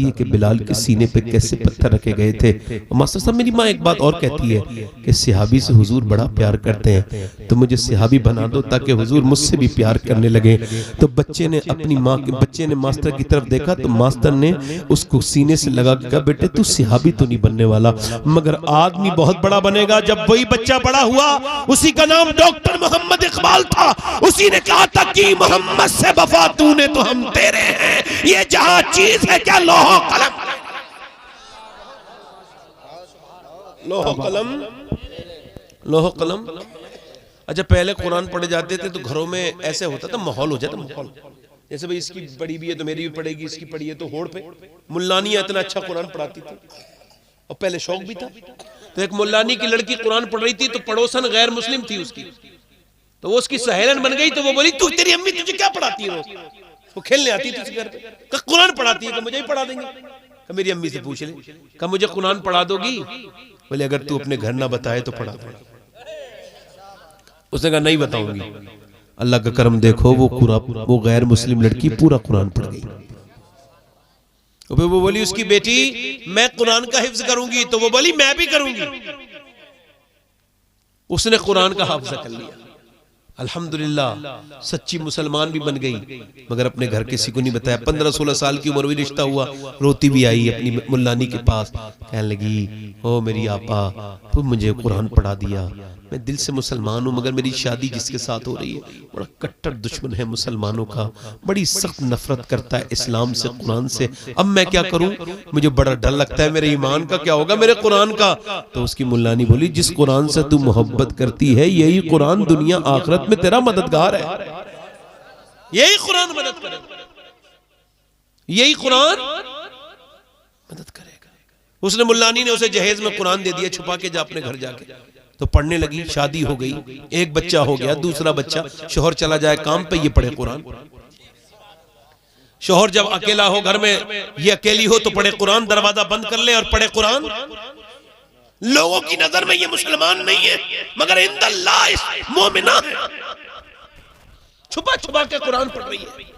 है कि बिलाल के सीने पे कैसे पत्थर रखे गए थे। मास्टर साहब मेरी माँ एक बात और कहती है कि सिहाबी से हुजूर बड़ा प्यार करते हैं, तो मुझे सिहाबी बना दो ताकि हुजूर मुझसे भी प्यार करने लगे। तो बच्चे ने अपनी माँ के, बच्चे ने मास्टर की तरफ देखा तो मास्टर ने उसको सीने से लगा के कहा बेटे तू सिहाबी तो नहीं बनने वाला, मगर आदमी बहुत बड़ा बनेगा। जब वही बच्चा बड़ा हुआ, उसी का नाम डॉक्टर मोहम्मद इकबाल था, उसी ने कहा था कि मोहम्मद से वफा तूने तो हम तेरे हैं, ये जहां चीज है क्या लोहो कलम। लोहो कलम, लोहो कलम। अच्छा पहले कुरान पढ़े जाते थे तो घरों में ऐसे होता था, माहौल हो जाता, माहौल जैसे भाई इसकी पढ़ी भी है तो मेरी भी पढ़ेगी, इसकी पढ़ी है तो होड़ पे। मुल्लानियां इतना अच्छा कुरान पढ़ाती थी और पहले शौक भी था। तो एक मुल्लानी की लड़की कुरान पढ़ रही थी तो पड़ोसन गैर मुस्लिम थी उसकी, तो वो उसकी सहेलन बन गई। तो वो बोली तू तेरी अम्मी तुझे क्या पढ़ाती है? रोज वो खेलने आती थी घर पे, कुरान पढ़ाती है, मुझे ही पढ़ा देंगे। कहा मेरी अम्मी से पूछ ले, कहा मुझे कुरान पढ़ा दोगी? बोले अगर तू अपने घर ना बताए तो पढ़ा दो। उसने कहा नहीं बताऊंगी। अल्लाह का करम देखो, वो गैर मुस्लिम लड़की पूरा कुरान पढ़ गई। वो बोली उसकी बेटी मैं कुरान का हिफ्ज करूंगी, तो वो बोली मैं भी करूंगी। उसने कुरान का हाफिजा कर लिया, अल्हम्दुलिल्लाह सच्ची मुसलमान भी बन गई, मगर अपने घर किसी को नहीं बताया। 15-16 साल की उम्र में रिश्ता हुआ, रोती भी आई अपनी मुल्लानी के पास, कहने लगी ओ मेरी आपा तुम मुझे कुरान पढ़ा दिया, मैं दिल से मुसलमान हूँ, मगर मेरी शादी जिसके साथ हो रही है बड़ा कट्टर दुश्मन है मुसलमानों का, बड़ी सख्त नफरत करता है इस्लाम से, कुरान से। अब मैं क्या करूं? मुझे बड़ा डर लगता है, मेरे ईमान का क्या होगा, मेरे कुरान का। तो उसकी मुल्लानी बोली जिस कुरान से तू मोहब्बत करती है यही कुरान दुनिया आखिरत में तेरा मददगार है, यही कुरान मदद करेगा, यही कुरान मदद करेगा। उसने मुल्लानी ने उसे जहेज में कुरान दे दिया, छुपा के जा अपने घर जाके। तो पढ़ने लगी, शादी हो गई, एक बच्चा हो गया, दूसरा बच्चा, शोहर चला जाए काम पे, ये पढ़े कुरान। शोहर जब अकेला हो घर में, ये अकेली हो तो पढ़े कुरान, दरवाजा बंद कर ले और पढ़े कुरान। लोगों की नजर में ये मुसलमान नहीं है, मगर इंदल्लाह मोमिना है। छुपा छुपा के कुरान पढ़ रही है।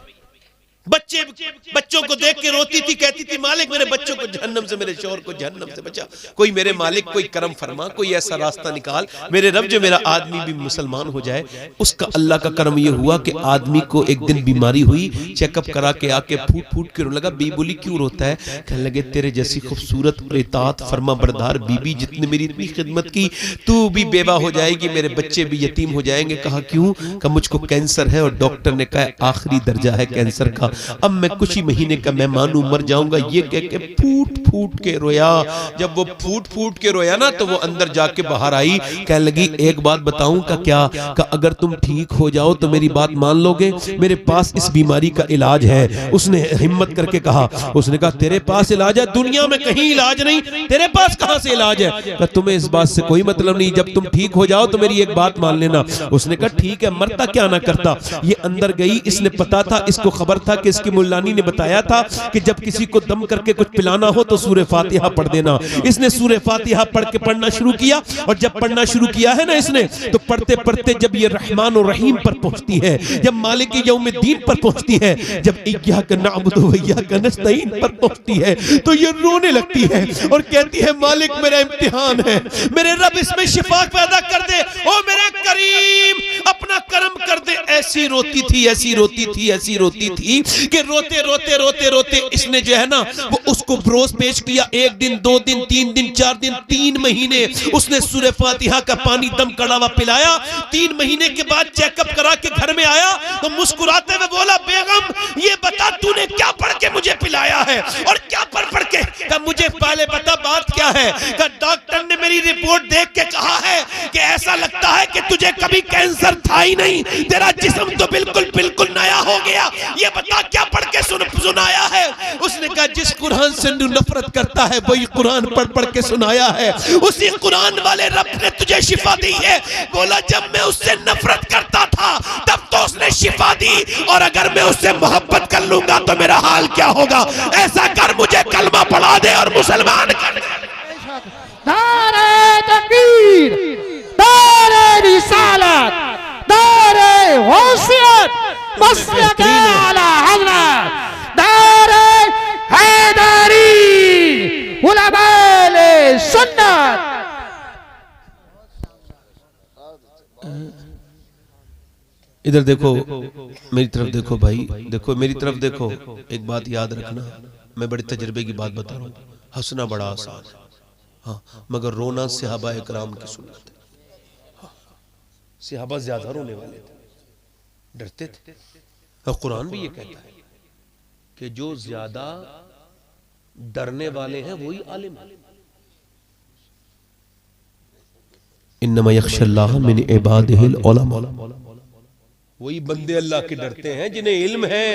बच्चों को देख के रोती थी, कहती थी मालिक मेरे बच्चों को जहन्नम से, मेरे शौहर को जहन्नम से बचा। कोई मेरे मालिक कोई करम फरमा, कोई ऐसा रास्ता निकाल मेरे रब जो मेरा आदमी भी मुसलमान हो जाए। उसका अल्लाह का करम ये हुआ कि आदमी को एक दिन बीमारी हुई, चेकअप करा के आके फूट फूट के रोने लगा। बी बोली क्यों रोता है? कहने लगे तेरे जैसी खूबसूरत और इताअत फरमा बरदार बीबी जितने मेरी इतनी खिदमत की, तू भी बेवा हो जाएगी, मेरे बच्चे भी यतीम हो जाएंगे। कहा क्यों? कहा मुझको कैंसर है और डॉक्टर ने कहा आखिरी दर्जा है कैंसर का, अब मैं कुछ ही महीने का मेहमान हूं, मर जाऊंगा। ये कह के फूट फूट के रोया। जब वो फूट फूट के रोया ना तो वो अंदर जाके बाहर आई, कहने लगी एक बात बताऊं? का क्या? का अगर तुम ठीक हो जाओ तो मेरी बात मान लोगे? मेरे पास इस बीमारी का इलाज है। उसने हिम्मत करके कहा, उसने कहा तेरे पास इलाज है? दुनिया में कहीं इलाज नहीं, तेरे पास कहां से इलाज है? का तुम्हें इस बात से कोई मतलब नहीं, जब तुम ठीक हो जाओ तो मेरी एक बात मान लेना। उसने कहा ठीक है, मरता क्या ना करता। ये अंदर गई, इसने पता था, इसको खबर था कि इसकी मुल्लानी ने बताया था कि जब किसी को दम करके कुछ पिलाना हो तो सूरह फातिहा पढ़ देना। इसने सूरह फातिहा पढ़ना शुरू किया, और जब पढ़ना शुरू किया है ना इसने, तो पढ़ते पढ़ते जब ये रहमान और रहीम पर पहुंचती है, जब मालिक यौमिद्दीन पर पहुंचती है, जब इय्याका नअबुदु व इय्याका नस्तईन पर पहुंचती है, तो ये रोने लगती है और कहती है मालिक मेरा इम्तिहान है, मेरे रब इसमें शिफा पैदा कर दे, ओ मेरे करीम अपना करम कर दे। ऐसी रोती थी, ऐसी रोती थी, ऐसी रोती थी कि रोते रोते रोते रोते इसने जो है ना वो उसको रोज पेश किया। एक दिन, 2 दिन, 3 दिन, 4 दिन, 3 महीने उसने सूरह फातिहा का पानी दम कड़ा हुआ पिलाया। 3 महीने के बाद चेकअप करा के घर में आया तो मुस्कुराते हुए बोला बेगम ये बता तूने क्या पढ़ के मुझे पिलाया है और क्या पढ़ के? कहा मुझे पहले बता बात क्या है। कहा डॉक्टर ने मेरी रिपोर्ट देख के कहा है कि ऐसा लगता है कि तुझे कभी कैंसर था ही नहीं, तेरा जिस्म तो बिल्कुल बिल्कुल नया हो गया। ये बता क्या पढ़ के सुनाया है? उसने कहा जिस कुरान से नफरत करता है वही कुरान पढ़ पढ़ के सुनाया है, उसी कुरान वाले रब ने तुझे शिफा दी है। बोला जब मैं उससे नफरत करता था तब तो उसने शिफा दी, और अगर मैं उससे मोहब्बत कर लूंगा तो मेरा हाल क्या होगा? ऐसा कर मुझे कलमा पढ़ा दे और मुसलमान कर दे। नारे तकबीर, नारे रिसालत, नारे गौसियत, मसलक आला हज़रत, नारे हैदरी, उलमाए सुन्नत। इधर देखो, मेरी तरफ देखो भाई, देखो मेरी तरफ देखो। एक बात याद रखना, मैं बड़े तजर्बे की बात बता रहा हूँ। हंसना बड़ा आसान है, हाँ, मगर रोना सहाबा इकराम की सुन्नत है। हाँ, सहाबा ज्यादा रोने वाले थे, डरते थे। और कुरान भी ये कहता है कि जो ज्यादा डरने वाले हैं वही आलिम है। इन्नमा यख्शल्लाह मिन इबादिहिल उलमा, वही बंदे अल्लाह के डरते हैं जिन्हें इल्म है।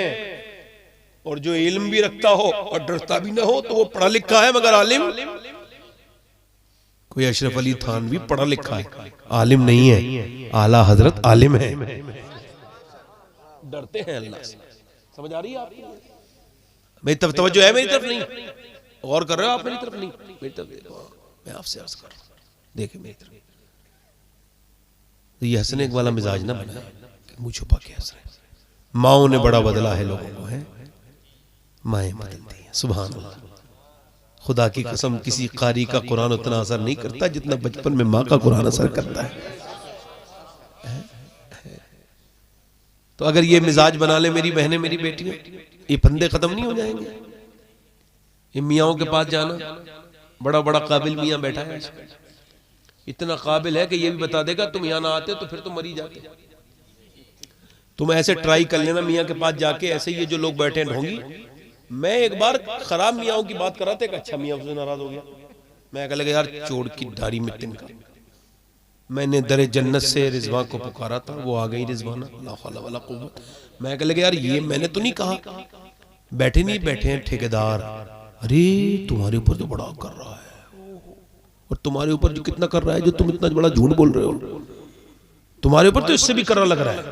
और जो इल्म भी रखता हो और डरता भी ना हो तो वो पढ़ा लिखा है मगर आलिम। कोई अशरफ अली थानवी पढ़ा लिखा है, आलिम नहीं है। आला हजरत आलिम है, डरते हैं अल्लाह से। समझ आ रही है आपको? मेरी तरफ तवज्जो है, मेरी तरफ नहीं? गौर कर रहे हो आप? मेरी तरफ नहीं, मेरी तरफ देखो। मैं आपसे अर्ज कर रहा हूं, देखे मेरी तरफ। तो ये हंसने वाला मिजाज ना बनाए, मुंह छुपा के हंस रहे। माओ ने बड़ा बदला है लोगों को, है माएं बदलती हैं। सुभान अल्लाह, खुदा की कसम किसी कारी का कुरान उतना असर नहीं करता जितना बचपन में माँ का कुरान असर करता है। तो अगर ये मिजाज बना ले मेरी बहनें, मेरी बेटियां, ये फंदे खत्म नहीं हो जाएंगे। ये मियाओं के पास जाना, बड़ा बड़ा काबिल मियाँ बैठा है, इतना काबिल है कि ये भी बता देगा तुम यहाँ ना आते तो फिर तो मरी जाते। तुम ऐसे ट्राई कर लेना मियाँ के पास जाके, ऐसे ये जो लोग बैठे हैं ढोंगी। मैं एक बार खराब मियाँ की बात कर रहा था, अच्छा मियाँ उससे नाराज हो गया। मैं कह लगा यार चोड़ की दाढ़ी में तिनका। मैंने दरे जन्नत से रिजवा को पुकारा था, वो आ गई रिजवाना, ला हौला वला कुव्वत। मैं कह लगा यार ये मैंने तो नहीं कहा। बैठे नहीं बैठे हैं ठेकेदार, अरे तुम्हारे ऊपर तो बड़ा कर रहा है, और तुम्हारे ऊपर जो कितना कर रहा है, जो तुम इतना बड़ा झूठ बोल रहे हो, तुम्हारे ऊपर तो इससे भी कर लग रहा है।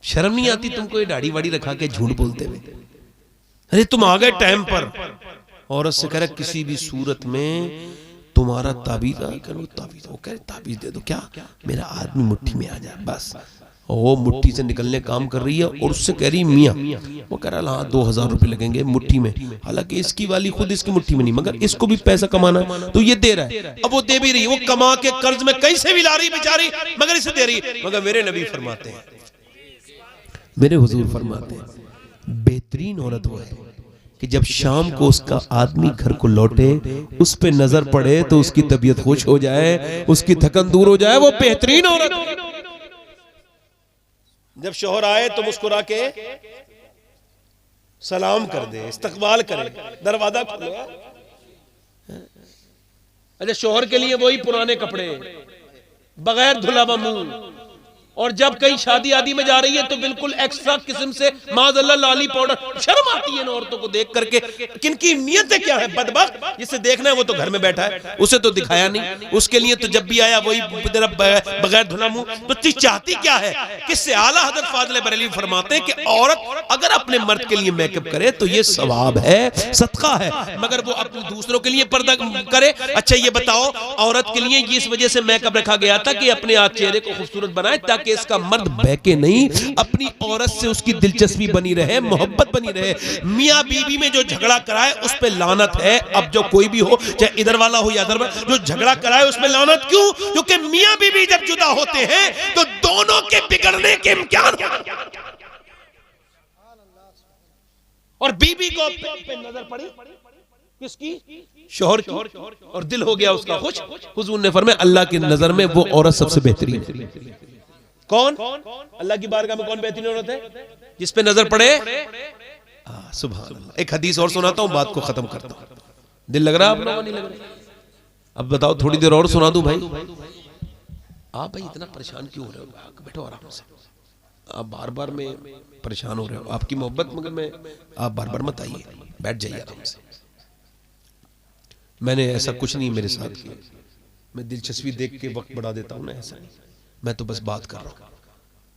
शर्म नहीं आती तुमको ये दाढ़ी वाड़ी रखा के झूठ बोलते हुए? अरे तुम आ गए टाइम पर, औरत से कह रहे किसी भी सूरत में तुम्हारा ताबीज ताबीज, वो कह रहे ताबीज दे दो, क्या मेरा आदमी मुट्ठी में आ जाए बस। और वो मुट्ठी से निकलने काम कर रही है और उससे कह रही मियाँ, वो कह रहा हाँ 2000 रुपए लगेंगे मुट्ठी में, हालांकि इसकी वाली खुद इसकी मुट्ठी में नहीं, मगर इसको भी पैसा कमाना है तो ये दे रहा है। अब वो दे भी रही है, वो कमा के कर्ज में कहीं से भी ला रही बेचारी, मगर इसे दे रही। मगर मेरे नबी फरमाते हैं, मेरे हुजूर फरमाते हैं, बेहतरीन औरत वो है कि जब शाम को उसका आदमी घर को लौटे, उस पे नजर पड़े तो उसकी तबीयत खुश हो जाए, उसकी थकन दूर हो जाए, वो बेहतरीन औरत। जब शौहर आए तो मुस्कुरा के सलाम कर दे, इस्तकबाल करे, दरवाजा खोले। अच्छा, शौहर के लिए वही पुराने कपड़े, बगैर धुला हुआ मुंह, और जब कहीं शादी आदि में जा रही है तो बिल्कुल एक्स्ट्रा किस्म से माज़अल्लाह लाली पाउडर। शर्म आती है इन औरतों को देख करके, किनकी नीयतें क्या है। बदबख्त जिसे देखना है वो तो घर में बैठा है, उसे तो दिखाया नहीं, उसके लिए तो जब भी आया वही बगैर धुला मुंह। तो चीज चाहती क्या है? किससे? आला हज़रत फाज़िल बरेलवी फरमाते हैं कि औरत अगर अपने मर्द के लिए मेकअप करे तो ये सवाब है, सदका है, मगर वो अपने दूसरों के लिए पर्दा करे। अच्छा ये बताओ, औरत के लिए इस वजह से मेकअप रखा गया था कि अपने आज चेहरे को खूबसूरत बनाए, ताकि इसका मर्द बहके नहीं, अपनी औरत से उसकी दिलचस्पी बनी रहे, मोहब्बत बनी रहे। मियां बीवी में जो झगड़ा कराए उस पे लानत है। अब जो कोई भी हो, चाहे इधर वाला हो या इधर वाला, जो झगड़ा कराए उसमें लानत। क्यों? क्योंकि मियां बीवी जब जुदा होते हैं तो दोनों के बिगड़ने के इम्कान, और बीवी को पे नजर पड़ी किसकी? शौहर की, और दिल हो गया उसका खुश। हुजूर ने फरमाया अल्लाह की नजर में वो औरत सबसे बेहतरीन है। कौन? अल्लाह की बारगाह में कौन बेहतरीन औरत है? जिस पे नजर पड़े। सुभान अल्लाह। एक हदीस और सुनाता हूं, बात को खत्म करता हूं। दिल लग रहा है आप लोगों? नहीं लग रहा? अब बताओ, थोड़ी देर और सुना दूं भाई? आप भाई इतना परेशान क्यों हो रहे हो? बैठो आराम से, आप बार बार में परेशान हो रहे हो। आपकी मोहब्बत मगर में आप बार बार मत आइए, बैठ जाइए आराम से। मैंने ऐसा कुछ नहीं मेरे साथ किया, मैं दिलचस्पी देख के वक्त बढ़ा देता हूं ना, ऐसा नहीं। मैं तो बस बात कर रहा हूं।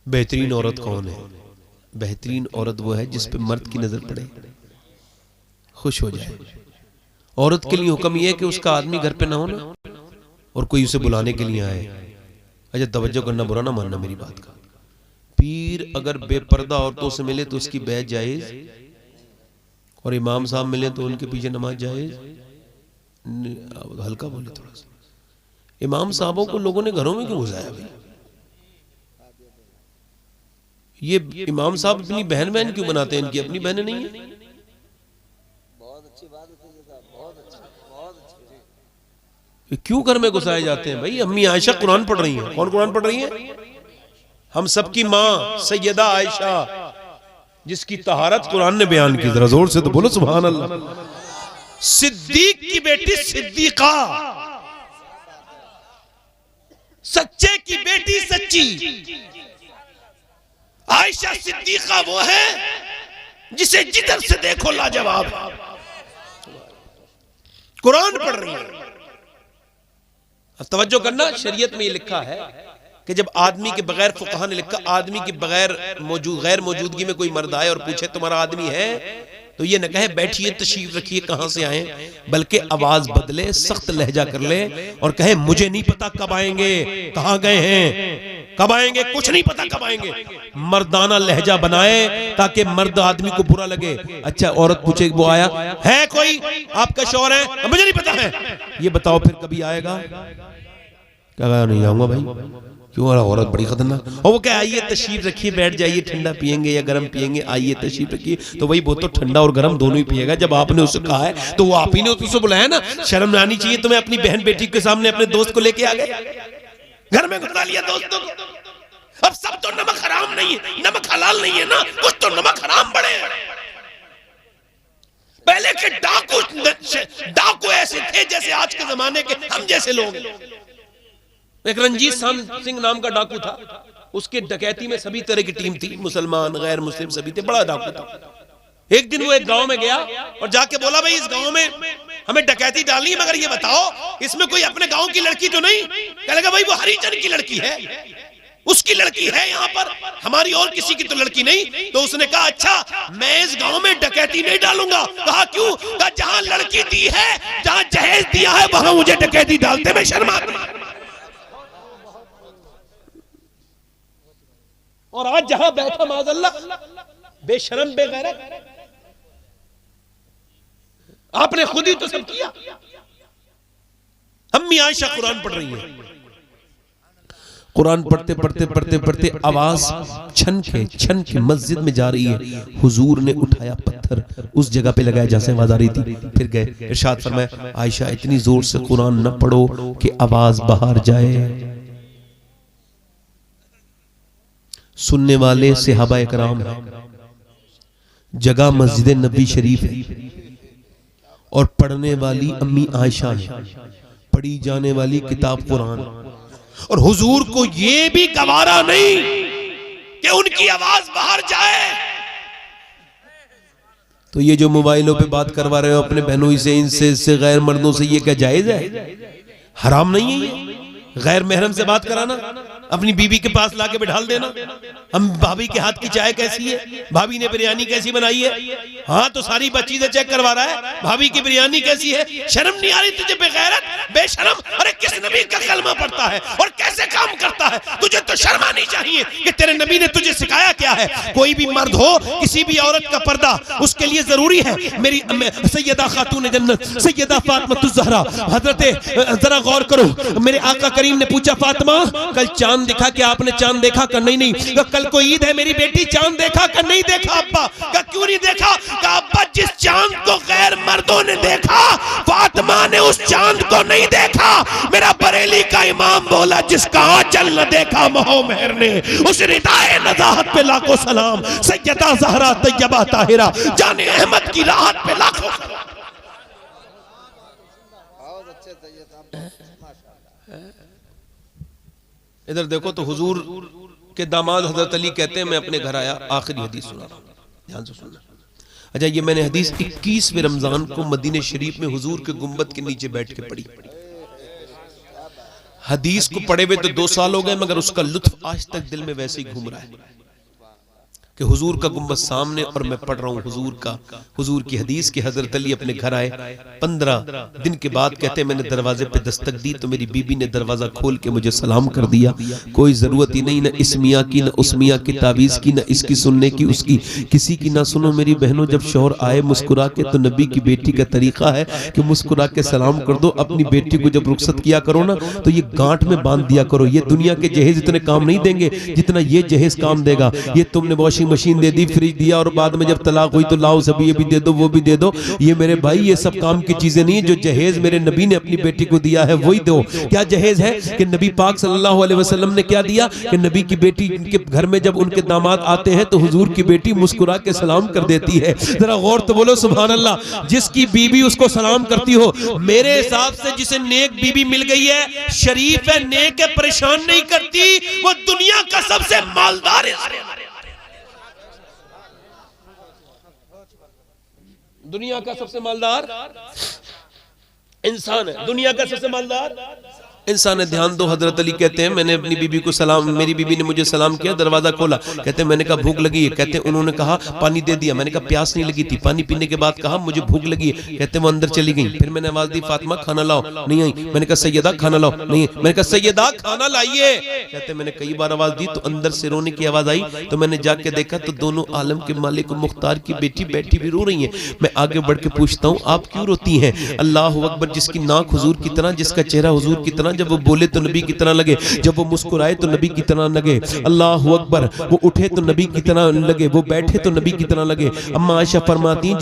बेहतरीन औरत कौन है? बेहतरीन औरत वो है जिस पे मर्द की नजर पड़े, खुश हो जाए। औरत के लिए हुक्म यह है कि उसका आदमी घर पे ना हो ना, और कोई उसे बुलाने के लिए आए। अच्छा तवज्जो करना, बुरा ना मानना मेरी बात का। पीर अगर बेपर्दा औरतों से मिले तो उसकी बैत जायज, और इमाम साहब मिले तो उनके पीछे नमाज जायज। हल्का बोले थोड़ा सा। इमाम साहबों को लोगों ने घरों में क्यों घुसाया भाई? ये इमाम साहब अपनी बहन बहन क्यों बनाते हैं? इनकी अपनी बहनें नहीं है? बहुत अच्छी बात है, बहुत अच्छी। क्यों घर में घुसाए जाते हैं भाई? अम्मी आयशा कुरान पढ़ रही हैं। कौन कुरान पढ़ रही है? हम सबकी माँ सैयदा आयशा, जिसकी तहारत कुरान ने बयान की। जरा जोर से तो बोलो सुभान अल्लाह। सिद्दीक की बेटी सिद्दीका, सच्चे की बेटी सच्ची। आयशा सिद्दीका वो है जिसे जिधर से देखो लाजवाब, कुरान पढ़ रही है। अब तवज्जो करना, शरीयत में ये लिखा है कि जब आदमी के बगैर, फुकहा ने लिखा, आदमी के बगैर गैर मौजूदगी में कोई मर्द आए और पूछे तुम्हारा आदमी है, तो ये न कहे बैठिए तशरीफ रखिए कहां से आए, बल्कि आवाज बदले, सख्त लहजा कर ले और कहे मुझे नहीं पता कब आएंगे, कहां गए हैं, कब आएंगे, कुछ नहीं पता कब आएंगे। मर्दाना लहजा बनाए ताकि मर्द आदमी को बुरा लगे। अच्छा औरत पूछे वो आया है कोई, आपका शौहर है? मुझे नहीं पता है। ये बताओ फिर कभी आएगा? क्या नहीं आऊंगा भाई। क्यों? औरत बड़ी खतरनाक। और वो क्या, आइए तशरीफ रखिए, बैठ जाइए, ठंडा पियेंगे या गर्म पियेंगे, आइए तशरीफ रखिए। तो वही वो तो ठंडा और गर्म दोनों ही पिएगा। जब आपने उससे कहा है तो वो आप ही ने उससे बुलाया ना। शर्म आनी चाहिए तुम्हें। अपनी बहन बेटी के सामने अपने दोस्त को लेके आ गए, घर में घुसा लिया दोस्तों को। अब सब तो नमक हराम नहीं है, नमक हलाल नहीं है ना, कुछ तो नमक हराम बड़े हैं। पहले के डाकू ऐसे थे जैसे आज के जमाने के हम जैसे लोग। एक रंजीत सिंह नाम का डाकू था, उसके डकैती में सभी तरह की टीम थी, मुसलमान गैर मुस्लिम सभी थे, बड़ा डाकू था। एक दिन वो एक गांव में गया और जाके बोला भाई इस गांव में हमें डकैती डालनी है, मगर ये बताओ इसमें कोई अपने गांव की लड़की तो नहीं? कह लगा भाई वो हरिजन की लड़की है, उसकी लड़की है यहाँ पर, हमारी और किसी की तो लड़की नहीं। तो उसने कहा अच्छा मैं इस गांव में डकैती नहीं डालूंगा। कहा क्यों? कहा जहां लड़की दी है, जहां जहेज दिया है, वहां मुझे डकैती डालते में शर्म आती है। और आज जहां बैठा माज़अल्लाह बेशरम बेगैरत, आपने खुद ही तो सब किया। अम्मी आयशा कुरान पढ़ रही है, कुरान पढ़ते पढ़ते पढ़ते पढ़ते आवाज छन के मस्जिद में जा रही है। हुजूर ने उठाया पत्थर, उस जगह पे लगाया जहां से आवाज आ रही थी, फिर गए। इरशाद फरमाया आयशा इतनी जोर से कुरान न पढ़ो कि आवाज बाहर जाए। सुनने वाले सहाबा इकराम है, जगह मस्जिद नबी शरीफ है, और पढ़ने वाली अम्मी आयशा है, पढ़ी जाने वाली किताब कुरान। और हुजूर को यह भी गवारा नहीं कि उनकी आवाज बाहर जाए। तो ये जो मोबाइलों पे बात करवा रहे हो अपने बहनों से, इनसे, इससे, गैर मर्दों से, ये क्या जायज है? हराम नहीं है ये गैर महरम से बात कराना, अपनी बीवी के पास लाके बिठाल देना। हम भाभी के हाथ की चाय कैसी है, भाभी ने बिरयानी कैसी बनाई है, हाँ तो सारी चीजें चेक करवा रहा है, भाभी की बिरयानी कैसी है। शर्म नहीं आ रही तुझे बेगैरत, बेशरम? अरे किस नबी का कलमा पढ़ता है और कैसे काम करता है, तुझे तो शर्म आनी चाहिए कि तेरे नबी ने तुझे सिखाया क्या है। कोई भी मर्द हो, किसी भी औरत का पर्दा उसके लिए जरूरी है। मेरी सैयदा खातून जन्नत सैयदा फातिमा ज़हरा हजरत, जरा गौर करो, मेरे आका करीम ने पूछा फातिमा कल चांद दिखा क्या आपने? चांद देखा? कर नहीं कल को ईद है मेरी बेटी, चांद देखा? कर नहीं देखा। अब्बा का क्यों नहीं देखा? का अब्बा जिस चांद को गैर मर्दों ने देखा, फातिमा ने उस चांद को नहीं देखा। मेरा बरेली का इमाम बोला जिसका आंचल न देखा महो मेहर ने, उस रिदाए नज़ाहत पे लाखों सलाम। सैयदा ज़हरा तैयबा ताहिरा जाने अहमद की राहत पे लाखों सलाम। बहुत अच्छे सैयद साहब, माशाअल्लाह। इधर देखो तो हुजूर के दामाद हजरत अली कहते हैं मैं अपने घर आया, आखिरी हदीस सुना रहा हूं, ध्यान से सुनना। अच्छा ये मैंने हदीस 21वें रमजान को मदीने शरीफ में हुजूर के गुंबद के नीचे बैठ के पढ़ी। हदीस को पढ़े हुए तो 2 साल हो गए, मगर उसका लुत्फ आज तक दिल में वैसे ही घूम रहा है कि हुजूर का गुंबद सामने और मैं पढ़ रहा हूँ हुजूर की हदीस के। हजरत अली अपने घर आए, 15 दिन के बाद कहते हैं मैंने दरवाजे पे दस्तक दी तो मेरी बीबी ने दरवाजा खोल के मुझे सलाम कर दिया। कोई जरूरत ही नहीं न इस मियाँ की, न उस मियाँ की तावीज़ की, न इसकी सुनने की, उसकी किसी की ना सुनो। मेरी बहनों जब शौहर आए मुस्कुरा के, तो नबी की बेटी का तरीका है कि मुस्कुरा के सलाम कर दो। अपनी बेटी को जब रुखसत किया करो ना तो ये गांठ में बांध दिया करो। ये दुनिया के जहेज इतने काम नहीं देंगे जितना ये जहेज काम देगा। ये तुमने वॉशिंग मशीन दे दी, फ्रिज दिया, और बाद में जब तलाक हुई तो लाओ सभी ये भी दे दो वो भी दे दो। ये मेरे भाई ये सब काम की चीजें नहीं है। जो जहेज मेरे नबी ने अपनी बेटी को दिया है वही दो। क्या जहेज है कि नबी पाक सल्लल्लाहु अलैहि वसल्लम ने क्या दिया कि नबी की बेटी के घर में जब उनके दामाद आते हैं तो हुजूर की बेटी मुस्कुरा के सलाम कर देती है। जरा गौर तो बोलो सुभान अल्लाह। जिसकी बीबी उसको सलाम करती हो, मेरे हिसाब से जिसे नेक बीबी मिल गई है, शरीफ है, नेक है, परेशान नहीं करती, वो दुनिया का सबसे मालदार है। दुनिया का सबसे मालदार इंसान है, दुनिया का सबसे मालदार इंसान है। ध्यान दो, हजरत अली कहते हैं मैंने अपनी बीबी को सलाम, मेरी बीबी ने मुझे सलाम किया, दरवाजा खोला, कहते हैं मैंने कहा भूख लगी है, कहते हैं उन्होंने कहा पानी दे दिया, मैंने कहा प्यास नहीं लगी थी, पानी पीने के बाद कहा मुझे भूख लगी है, कहते वो अंदर चली गई। फिर मैंने आवाज दी फातिमा खाना लाओ, नहीं आई। मैंने कहा सैयदा खाना लाओ, नहीं। मैंने कहा सैयदा खाना लाइए, कहते मैंने कई बार आवाज दी तो अंदर से रोने की आवाज आई, तो मैंने जाके देखा तो दोनों आलम के मालिक मुख्तार की बेटी बैठी भी रो रही है। मैं आगे बढ़ के पूछता हूँ आप क्यों रोती हैं? अल्लाह अकबर। जिसकी नाक हुजूर की तरह, जिसका चेहरा हुजूर की तरह, जब वो बोले तो नबी की तरह लगे, जब वो मुस्कुराए तो नबी की तरह लगे। अल्लाह अकबर। वो उठे तो नबी की तरह लगे, वो बैठे तो नबी की तरह लगे। अम्मा आयशा फरमाती हैं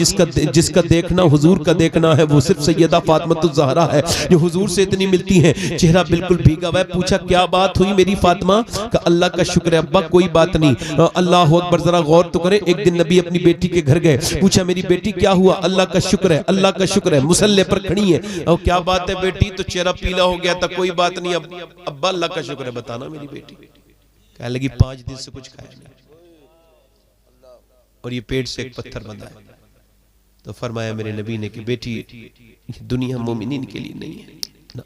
जिसका देखना हुजूर का देखना है वो सिर्फ सैयदा फातिमा ज़हरा है, जो हुजूर से इतनी मिलती हैं। चेहरा बिल्कुल भीगा हुआ है। पूछा क्या बात हुई मेरी फातिमा? का अल्लाह का शुक्र है अब्बा, कोई बात नहीं। अल्लाह अकबर। जरा गौर तो करें, एक दिन नबी अपनी बेटी के घर गए, पूछा मेरी बेटी क्या हुआ? अल्लाह का शुक्र है, अल्लाह का शुक्र है। मुसल्ले पर खड़ी है, और क्या बात है बेटी? तो चेहरा पीला हो गया था। कोई बात नहीं अब्बा, अल्लाह का शुक्र है, बताना मेरी बेटी। कहने लगी 5 दिन से कुछ खाया नहीं और ये पेट से एक पत्थर बंधा है। तो फरमाया मेरे नबी ने कि बेटी ये दुनिया मोमिनीन के लिए नहीं है,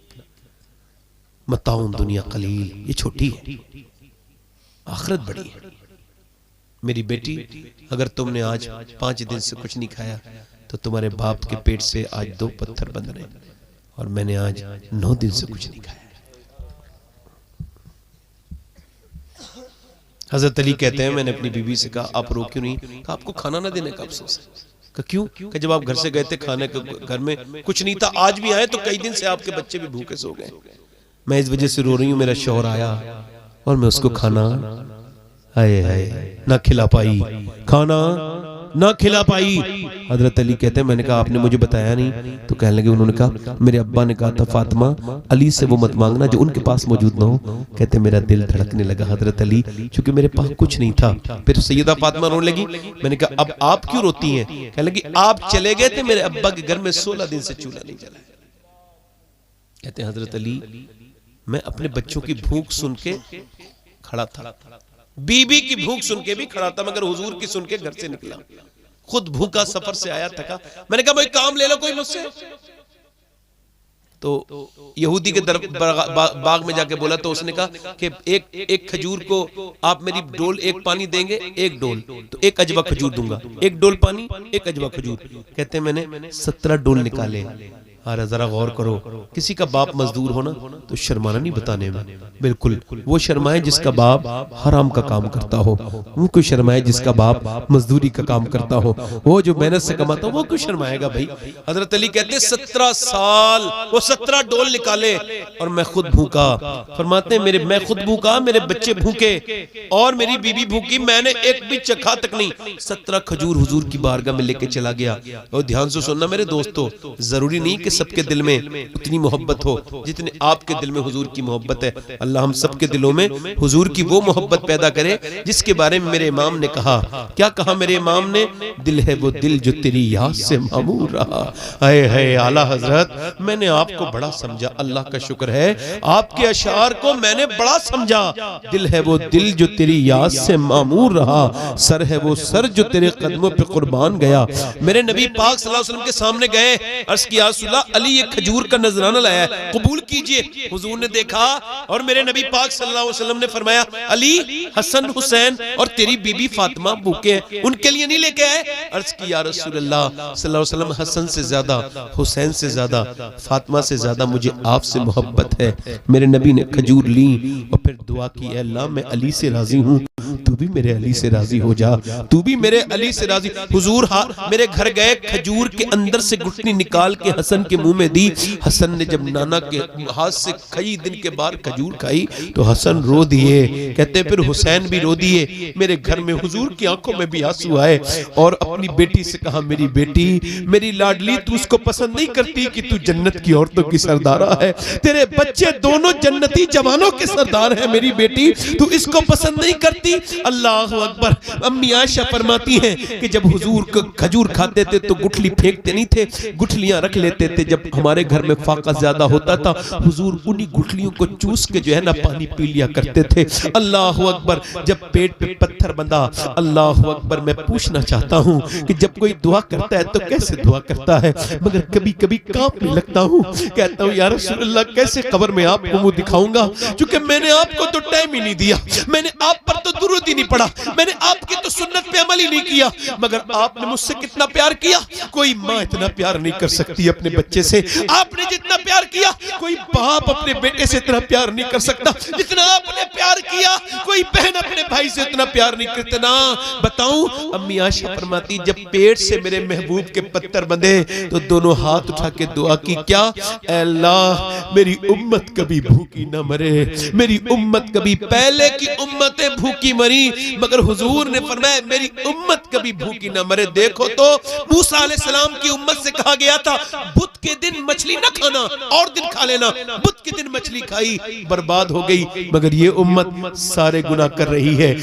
मताउन दुनिया कलील, ये छोटी है, आखिरत बड़ी है। मेरी बेटी अगर तुमने आज 5 दिन से कुछ नहीं खाया तो तुम्हारे बाप के पेट से आज 2 पत्थर बंद रहे, और मैंने आज 9 दिन से कुछ नहीं खाया। हजरत अली कहते हैं मैंने अपनी बीवी से कहा आप रो क्यों नहीं? कहा आपको खाना ना देने का अफसोस है। कहा क्यों? कि जब आप घर से गए थे खाने के घर में कुछ नहीं था, आज भी आए तो कई दिन से आपके बच्चे भी भूखे सो गए, मैं इस वजह से रो रही हूं। मेरा शौहर आया और मैं उसको खाना हाय हाय ना खिला पाई, खाना ना खिला पाई। हजरत अली कहते हैं मैंने कहा आपने मुझे बताया नहीं? तो कहने लगे उन्होंने कहा मेरे अब्बा ने कहा था फातिमा अली से वो मत मांगना जो उनके पास मौजूद ना हो। कहते मेरा दिल धड़कने लगा हजरत अली, क्योंकि मेरे पास कुछ नहीं था। फिर सैयदा फातिमा रोने लगी। मैंने कहा अब आप क्यों रोती हैं? कहने लगी आप चले गए थे, मेरे अब्बा के घर में 16 दिन से चूल्हा नहीं जला। कहते हैं हजरत अली मैं अपने बच्चों की भूख सुन के खड़ा था, बीबी की भूख सुन के भी खड़ा था, मगर हुजूर की सुन के घर से निकला, खुद भूखा सफर से आया थका। मैंने कहा भाई काम ले लो कोई मुझसे। तो यहूदी के बाग में जाके बोला तो उसने कहा कि एक खजूर को आप मेरी डोल एक पानी देंगे, एक डोल तो एक अजवा खजूर दूंगा, एक डोल पानी एक अजवा खजूर। कहते मैंने 17 डोल निकाले। अरे जरा गौर करो, किसी का बाप मजदूर हो ना तो शर्माना नहीं बताने में, बिल्कुल वो शर्माए जिसका बाप हराम का काम करता हो, वो क्यों शर्माए जिसका बाप मजदूरी का काम करता हो, वो जो मेहनत से कमाता हो वो क्यों शर्माएगा भाई। हजरत अली कहते 17 साल वो 17 डोल निकाले और मैं खुद भूखा। फरमाते मेरे मैं खुद भूखा, मेरे बच्चे भूखे और मेरी बीबी भूखी, मैंने एक भी चखा तक नहीं। 17 खजूर हुजूर की बारगाह में लेके चला गया। और ध्यान से सुनना मेरे दोस्तों, जरूरी नहीं कि सबके दिल में उतनी मोहब्बत हो जितने आपके दिल में हुजूर की मोहब्बत है। अल्लाह हम सबके दिलों में हुजूर की वो मोहब्बत पैदा करे जिसके बारे में मेरे इमाम ने कहा। क्या कहा मेरे इमाम ने? दिल है वो दिल जो तेरी याद से मामूर रहा। हाय हाय आला हजरत मैंने आपको बड़ा समझा, अल्लाह का शुक्र है आपके अशार को मैंने बड़ा समझा। दिल है वो दिल जो तेरी याद से मामूर रहा, सर है वो सर जो तेरे कदमों पे कुर्बान गया। मेरे नबी पाक सल्लल्लाहु अलैहि वसल्लम के सामने गए, अर्ज किया अली ये खजूर का नजराना लाया है, कबूल कीजिए। हुजूर ने देखा और मेरे नबी पाक सल्लल्लाहु अलैहि वसल्लम ने फरमाया अली हसन हुसैन और तेरी बीबी फातिमा भूखे हैं, उनके लिए नहीं लेके आए? अर्ज की या रसूल अल्लाह सल्लल्लाहु अलैहि वसल्लम हसन से ज्यादा, हुसैन से ज्यादा, फातिमा से ज्यादा मुझे आपसे मोहब्बत है। मेरे नबी ने खजूर ली और फिर दुआ की अल्लाह मैं अली से राजी हूँ, तू भी मेरे अली से राजी हो जा, तू भी मेरे अली से राजी। हुजूर मेरे घर गए, खजूर के अंदर से गुठली निकाल के हसन के मुंह में दी। हसन ने जब नाना के हाथ से कई दिन के बाद खजूर खाई तो हसन रो दिए। कहते फिर हुसैन भी रो दिए। मेरे घर में हुजूर की आंखों में भी आंसू आए और अपनी बेटी से कहा मेरी बेटी मेरी लाडली, तू उसको पसंद नहीं करती कि तू जन्नत की औरतों की सरदारा है, तेरे बच्चे दोनों जन्नती जवानों के सरदार हैं मेरी बेटी, तू इसको पसंद नहीं करती। अल्लाह अकबर। अम्मी आयशा फरमाती हैं कि जब हुजूर को खजूर खाते थे तो गुठली फेंकते नहीं थे, गुठलियां रख लेते थे। जब हमारे घर में फाका ज्यादा होता था हुजूर उन्हीं गुठलियों को चूस के जो है ना पानी पी लिया करते थे। अल्लाह अकबर। जब पेट पे पत्थर बंधा, अल्लाह अकबर, मैं पूछना चाहता हूँ कि जब कोई दुआ करता है तो कैसे दुआ करता है? मगर कभी कभी कांपने लगता हूँ, कहता हूँ या रसूल अल्लाह कैसे कब्र में आपको मुंह दिखाऊंगा, क्योंकि मैंने आपको तो टाइम ही नहीं दिया, मैंने आप पर तो दुरूद ही नहीं पढ़ा, मैंने आपकी तो सुन्नत पे अमल ही नहीं किया, मगर आपने मुझसे कितना प्यार किया। कोई माँ इतना प्यार नहीं कर सकती अपने बच्चे से, आपने जितना प्यार किया कोई बाप अपने बेटे से इतना प्यार नहीं कर सकता जितना आपने प्यार किया। कोई बहन अपने भाई से इतना प्यार नहीं करती ना। बताऊं, अम्मी आयशा फरमाती जब पेट से मेरे महबूब के पत्थर बंधे तो दोनों हाथ उठा के दुआ की, क्या अल्लाह मेरी उम्मत कभी भूखी ना मरे, मेरी उम्मत कभी, पहले की उम्मतें भूखी मरी मगर हुजूर ने फरमाया मेरी उम्मत कभी भूखी ना मरे। देखो तो मूसा अलैहिस्सलाम की उम्मत से कहा गया था बुध के दिन मछली न खाना और दिन खा लेना, बुध के दिन मछली खाई बर्बाद हो गई, मगर ये उम्मत सारे गुनाह कर रही है,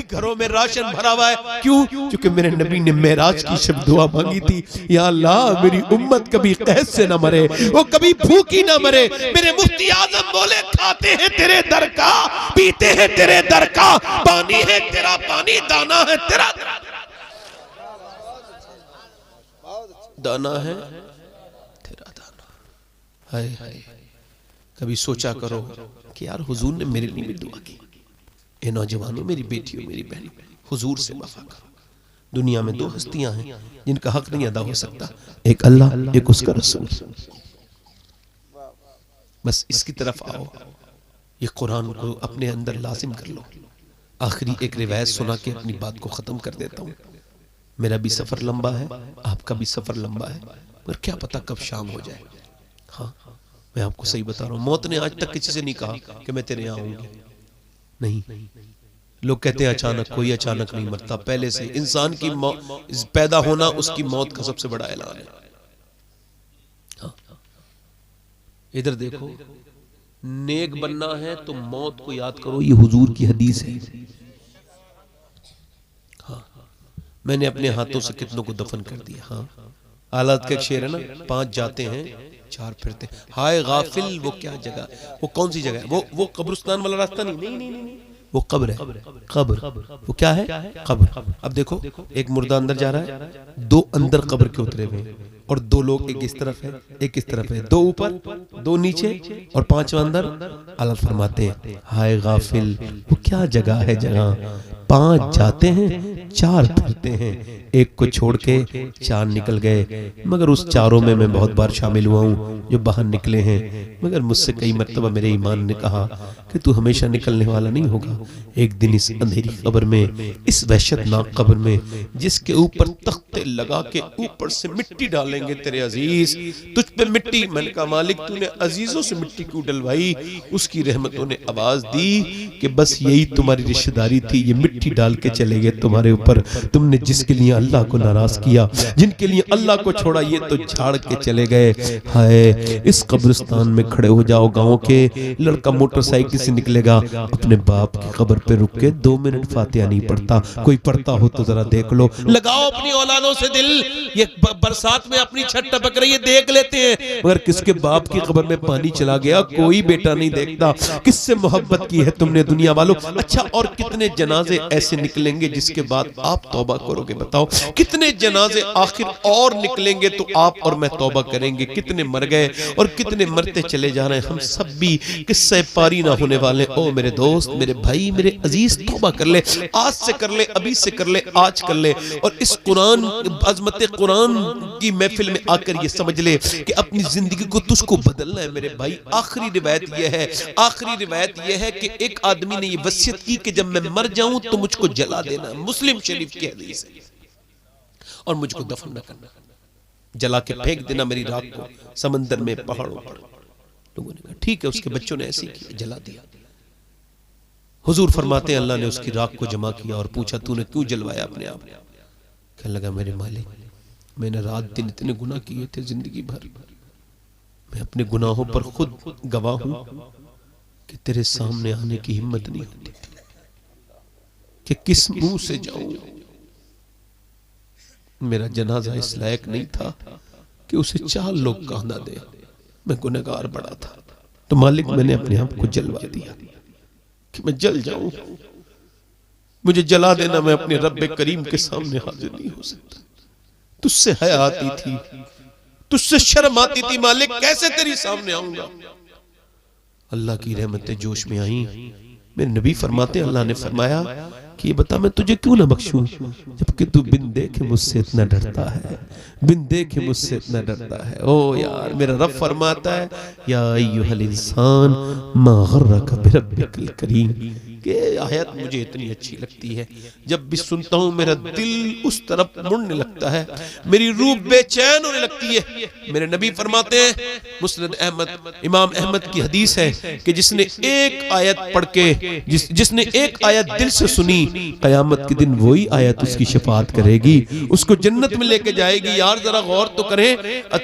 घरों में राशन भरा हुआ है। क्यों? क्योंकि मेरे नबी ने मेराज की शब्द दुआ मांगी थी, या अल्लाह मेरी उम्मत कभी कैद से ना मरे, वो कभी भूखी ना मरे। मेरे मुफ्ती आजम बोले खाते हैं तेरे दर का, पीते हैं तेरे दर का, पानी है तेरा पानी, दाना है तेरा। दाना है तेरा दाना। हाय हाय, कभी सोचा करो कि यार हुजूर ने मेरे लिए भी दुआ की। ए नौजवानों, मेरी बेटियों, मेरी बहनों, हुजूर से वफा करो। दुनिया में दो हस्तियां हैं जिनका हक नहीं अदा हो सकता, एक अल्लाह, एक उसका रसूल। बस इसकी तरफ आओ, ये कुरान को अपने अंदर लाजिम कर लो। आखिरी एक रिवायत सुना के अपनी बात को खत्म कर देता हूँ। मेरा भी सफर लंबा है, आपका भी सफर लंबा है, मगर क्या पता कब शाम हो जाए। हाँ, मैं आपको सही बता रहा हूँ, मौत ने आज तक किसी से नहीं कहा कि मैं तेरे यहाँ आऊंगी। नहीं, लोग कहते हैं अचानक, कोई अचानक नहीं मरता। पहले से इंसान की पैदा होना उसकी मौत का सबसे बड़ा ऐलान है। हाँ, इधर देखो, नेक बनना है तो मौत को याद करो, ये हुजूर की हदीस है। हाँ, मैंने अपने हाथों से कितनों को दफन कर दिया। हाँ, हालात का एक शेर है ना, 5 जाते हैं 4 फिरते। हाय गाफिल, वो क्या जगह, वो कौन सी जगह है? वो कब्रिस्तान वाला रास्ता नहीं, नहीं नहीं नहीं, वो कब्र है। कब्र, वो क्या है? कब्र। अब देखो, एक मुर्दा अंदर जा रहा है, 2 अंदर कब्र के उतरे हुए हैं, और 2 लोग, एक इस तरफ है एक इस तरफ है, 2 ऊपर 2 नीचे और 5वां अंदर। अल्लाह फरमाते हैं, हाय गाफिल, वो क्या जगह है जगह 5 जाते हैं 4 फिरते हैं, एक को छोड़ के 4 निकल गए। मगर उस 4 में मैं बहुत बार शामिल हुआ हूँ जो बाहर निकले हैं, मगर मुझसे कई मर्तबा मेरे ईमान ने कहा कि तू हमेशा निकलने वाला नहीं होगा। एक दिन इस अंधेरी कब्र में, इस वहशतनाक कब्र में, जिसके ऊपर तख्ते लगा के ऊपर से मिट्टी डालेंगे तेरे अजीज, तुझ पे मिट्टी। मैंने कहा मालिक, तूने अजीजों से मिट्टी क्यों डलवाई? उसकी रहमतों ने आवाज दी कि बस यही तुम्हारी रिश्तेदारी थी, ये मिट्टी डाल के चले गए तुम्हारे ऊपर। तुमने जिसके लिए अल्लाह को नाराज किया, जिनके लिए अल्लाह को छोड़ा, ये तो झाड़ के चले गए। हाय, इस कब्रिस्तान में खड़े हो जाओ। गांव के लड़का मोटरसाइकिल से निकलेगा, अपने बाप की कब्र पे रुक के 2 मिनट फातिहा नहीं पढ़ता। कोई पढ़ता हो तो जरा देख लो। लगाओ अपनी औलादों से दिल। ये बरसात में अपनी छत टपक रही है, देख लेते हैं, मगर किसके बाप की कब्र में पानी चला गया कोई बेटा नहीं देखता। किससे मोहब्बत की है तुमने दुनिया वालों? अच्छा, और कितने जनाजे ऐसे निकलेंगे जिसके बाद आप तौबा करोगे? बताओ, कितने जनाजे आखिर और निकलेंगे तो आप और मैं तौबा करेंगे? कितने मर गए और कितने मरते चले जा रहे हैं। हम सब भी किस्से पारी ना होने वाले। ओ मेरे दोस्त, मेरे भाई, मेरे अजीज, तौबा कर ले, आज से कर ले, अभी से कर ले, आज कर ले। और इस कुरान, अजमत कुरान की महफिल में आकर ये समझ ले कि अपनी जिंदगी को तुझको बदलना है मेरे भाई। आखिरी रिवायत यह है, आखिरी रिवायत यह है कि एक आदमी ने ये वसीयत की कि जब मैं मर जाऊं तो मुझको जला देना, मुस्लिम शरीफ की हदीस है, और मुझको दफन न करना, जला के फेंक देना मेरी राख को समंदर में, पहाड़ों पर। लोगों ने कहा ठीक है, उसके बच्चों ने ऐसे किया, जला दिया। हुजूर फरमाते हैं अल्लाह ने उसकी राख को जमा किया और पूछा तूने क्यों जलवाया अपने आप? कहने लगा मेरे मालिक, मैंने रात दिन इतने गुनाह किए थे जिंदगी भर, मैं अपने गुनाहों पर खुद गवाह हूं कि तेरे सामने आने की हिम्मत नहीं होती कि किस मुंह से जाऊं। मेरा जनाजा इस लायक नहीं था कि उसे 4 लोग कहना दे, मैं गुनहगार बड़ा था, तो मालिक मैंने अपने आप को जलवा दिया कि मैं जल जाऊं, मुझे जला देना, मैं अपने रब्बे करीम के सामने हाजिर नहीं हो सकता। तुझसे हया आती थी, तुझसे शर्म आती थी मालिक, कैसे तेरी सामने आऊंगा? अल्लाह की रहमतें जोश में आई। मेरे नबी फरमाते, अल्लाह ने फरमाया कि ये बता मैं तुझे क्यों ना बख्शूं, जबकि तू बिन देखे मुझसे इतना डरता है, बिन देखे मुझसे इतना डरता है। ओ यार, मेरा रब फरमाता है या अय्युहल इंसान मा गर्रका बिरब्बिकल करीम। कि आयत मुझे इतनी अच्छी लगती है, जब भी सुनता हूं मेरा दिल उस तरफ मुड़ने लगता है, मेरी रूह बेचैन होने लगती है। मेरे नबी फरमाते हैं, मुस्नद अहमद, इमाम अहमद की हदीस है कि जिसने एक आयत पढ़ के, जिसने एक आयत दिल से सुनी, कयामत के दिन वही आयत उसकी शफाअत करेगी, उसको जन्नत में लेके जाएगी। यार जरा गौर तो करें,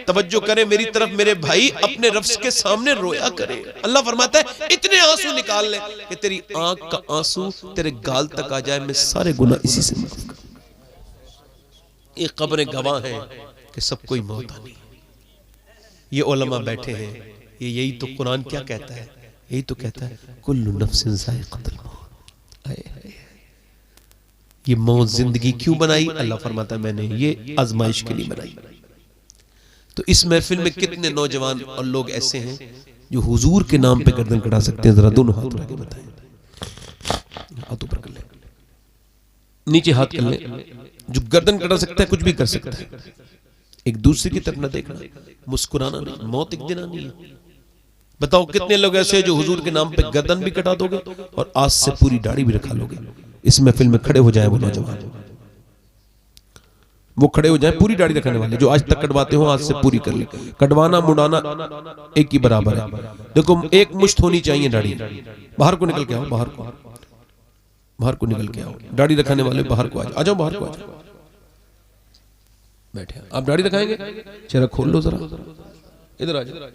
तवज्जो करें मेरी तरफ मेरे भाई, अपने रब्स के सामने रोया करें। अल्लाह फरमाता है इतने आंसू निकाल ले कि तेरी आंख का आंसू तेरे गाल तक आ जाए, मैं सारे गुनाह इसी से माफ कर। ये कब्रें गवाह हैं कि सब कोई मौत आनी। ये उलमा बैठे हैं, ये यही तो कुरान क्या कहता है, यही तो कहता है कुल्लु नफ्सिन ज़ाइक़तुल मौत। ये मौत जिंदगी क्यों बनाई? अल्लाह फरमाता है मैंने ये आजमाइश के लिए बनाई। तो इस महफिल में कितने नौजवान और लोग ऐसे हैं जो हुजूर के नाम पे गर्दन कटा सकते हैं? जरा दोनों हाथ उठा के बताएं। हाथ ऊपर कर ले, नीचे हाथ कर ले। जो गर्दन कटा सकता है कुछ भी कर सकता है। एक दूसरे की तरफ न देखना, मुस्कुराना नहीं, मौत एक दिन आनी है। बताओ कितने लोग ऐसे हैं जो हुजूर के नाम पे गर्दन भी कटा दोगे और आज से पूरी दाढ़ी भी रखा लोगे। इस महफिल में खड़े हो जाए वो नौजवान, वो खड़े हो जाए पूरी दाढ़ी रखने वाले जो आज तक कटवाते हो, आज से पूरी कर ले। कटवाना मुड़ाना एक ही बराबर है। देखो एक मुश्त होनी चाहिए दाढ़ी। बाहर को निकल के आओ, बाहर को निकल के आओ। दाढ़ी रखने वाले बाहर को आ जाओ, बाहर को आ जाओ। बैठे आप दाढ़ी रखाएंगे, चेहरा खोल लो जरा, इधर आ जाओ।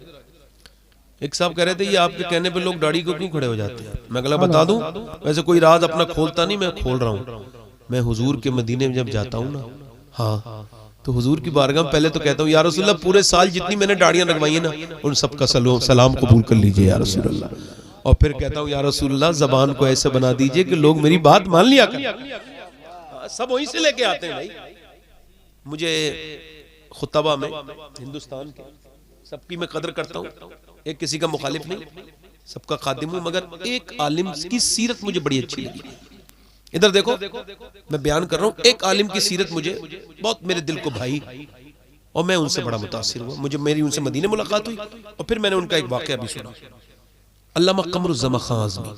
एक साहब कह रहे थे ये आपके कहने पे लोग दाढ़ी को क्यों खड़े हो जाते हैं? मैं गला बता दूं, वैसे कोई राज अपना खोलता नहीं, मैं खोल रहा हूं। मैं हुजूर के मदीने में जब जाता हूं ना, हाँ, तो हुजूर की बारगाह में पहले तो कहता हूँ या रसूल अल्लाह पूरे साल जितनी मैंने दाढ़ियां लगवाई है ना उन सबका सलाम कबूल कर लीजिए या रसूल अल्लाह। और फिर कहता हूँ या रसूल अल्लाह जबान को ऐसे बना दीजिए कि लोग मेरी बात मान लिया कर। सब वहीं से लेके आते हैं भाई। मुझे खुतबा में हिंदुस्तान के सबकी मैं कदर करता हूँ, एक किसी का मुखालिफ नहीं, सबका खादिम हूं, मगर एक आलिम की सीरत मुझे बड़ी अच्छी लगी। इधर देखो, मैं बयान कर रहा हूं, एक आलिम की सीरत मुझे बहुत मेरे दिल को भाई और मैं उनसे बड़ा मुतासिर हुआ। मुझे मेरी उनसे मदीने मुलाकात हुई और फिर मैंने उनका एक वाकया भी सुना। अल्लामा कमरुज़्ज़मा खां आज़मी,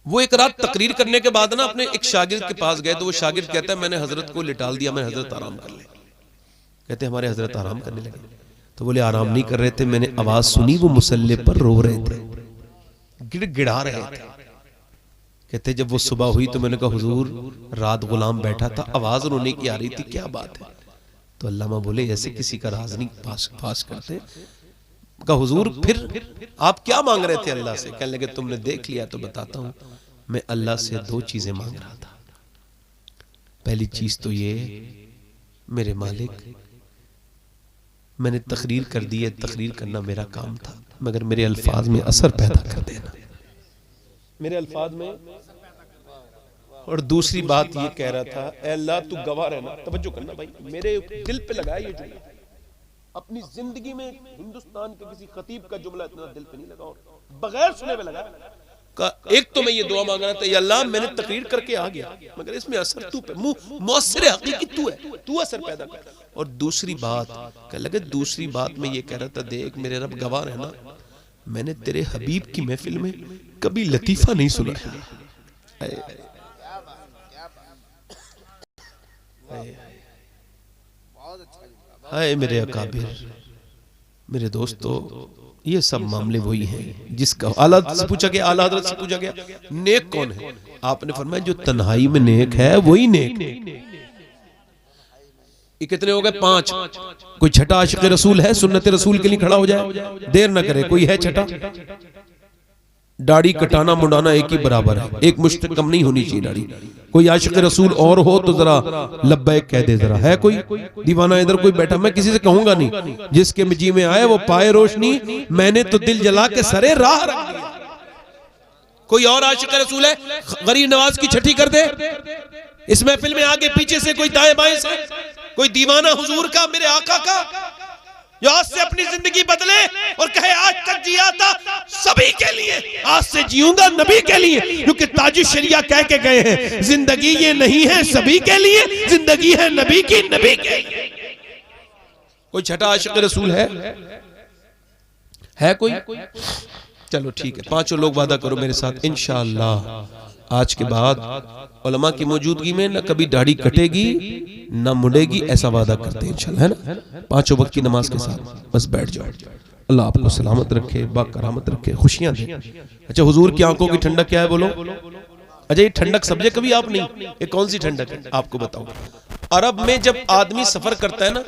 वो एक रात तकरीर करने के बाद ना अपने एक शागिर्द के पास गए, तो वो शागिर्द कहता है मैंने हजरत को लिटाल दिया, मैं हजरत आराम कर ले। कहते हमारे हजरत आराम करने लगे, तो बोले आराम नहीं कर रहे थे, मैंने आवाज सुनी वो मुसल्ले पर रो रहे थे, गिड़गिड़ा रहे थे। कहते जब वो सुबह हुई तो मैंने कहा हुजूर रात गुलाम बैठा था, आवाज रोने की आ रही थी, क्या बात है? तो अल्लामा बोले ऐसे किसी का राज नहीं फाश करते। कहा हुजूर फिर आप क्या मांग रहे थे अल्लाह से? कहने लगे तुमने देख लिया तो बताता हूं, मैं अल्लाह से दो चीजें मांग रहा था। पहली चीज तो ये मेरे मालिक, मैंने तकरीर कर दी है, तकरीर करना मेरा काम था, मगर मेरे अल्फाज में असर पैदा कर देना, मेरे अल्फाज में। और दूसरी बात ये कह रहा था, ए अल्लाह तू गवाह रहना, तवज्जो करना भाई, मेरे दिल पे लगाया ये जुमला। अपनी जिंदगी में हिंदुस्तान के किसी खतीब का जुमला इतना दिल पे नहीं लगा और बगैर सुने में लगा। एक तो मैं ये दुआ मांग रहा था, या अल्लाह मैंने तकरीर करके आ गया, मगर इसमें असर तू पे, मुअस्सिर हकीकी तू है, तू असर पैदा कर। और दूसरी बात कह लगे, दूसरी बात मैं ये कह रहा था, देख मेरे रब गवाह रहना, मैंने तेरे हबीब की महफिल में कभी लतीफा नहीं सुना। हाय मेरे अकाबिर, मेरे दोस्तों, ये सब मामले वही हैं जिसका आला से पूछा गया, आला हज़रत से पूछा गया नेक कौन है? आपने फरमाया जो तन्हाई में नेक है वही नेक। ये कितने हो गए? 5। कोई छठा आशिक़ रसूल है, सुन्नत रसूल के लिए खड़ा हो जाए, देर ना करे। कोई है छठा? दाढ़ी कटाना मुंडाना एक ही बराबर है, एक मुश्त कम नहीं होनी चाहिए दाढ़ी। कोई आशिक़ रसूल और हो तो जरा लब्बैक कह दे जरा। है कोई दीवाना इधर कोई बैठा? मैं किसी से कहूंगा नहीं, जिसके जी में आए वो पाए रोशनी, मैंने तो दिल जला के सरे राह रख दिया। कोई और आशिक़ रसूल है? गरीब नवाज की छठी कर दे। इस महफिल में आगे पीछे से कोई दाएं बाएं से कोई दीवाना हुजूर का, मेरे आका का, जो आज से अपनी जिंदगी बदले और कहे आज तक जिया था सभी के लिए, आज से जीऊंगा नबी के लिए, क्योंकि ताजुश शरिया कह के गए हैं जिंदगी ये नहीं है सभी के लिए, जिंदगी है नबी की, नबी के लिए। कोई छठा आशिक़ रसूल है कोई? चलो ठीक है, 5 लोग वादा करो मेरे साथ, इंशाअल्लाह आज के बाद उलमा की मौजूदगी में न कभी दाढ़ी कटेगी न मुड़ेगी, ऐसा वादा करते हैं इंशाअल्लाह, है ना? 5 वक्त की नमाज के साथ बस बैठ जाओ। अल्लाह आपको सलामत रखे, बाकरामत रखे, खुशियां दे। अच्छा हुजूर की आंखों की ठंडक क्या है बोलो? अच्छा ये ठंडक समझे कभी आप नहीं? ये कौन सी ठंडक है आपको बताओ। अरब में जब आदमी सफर करता है ना,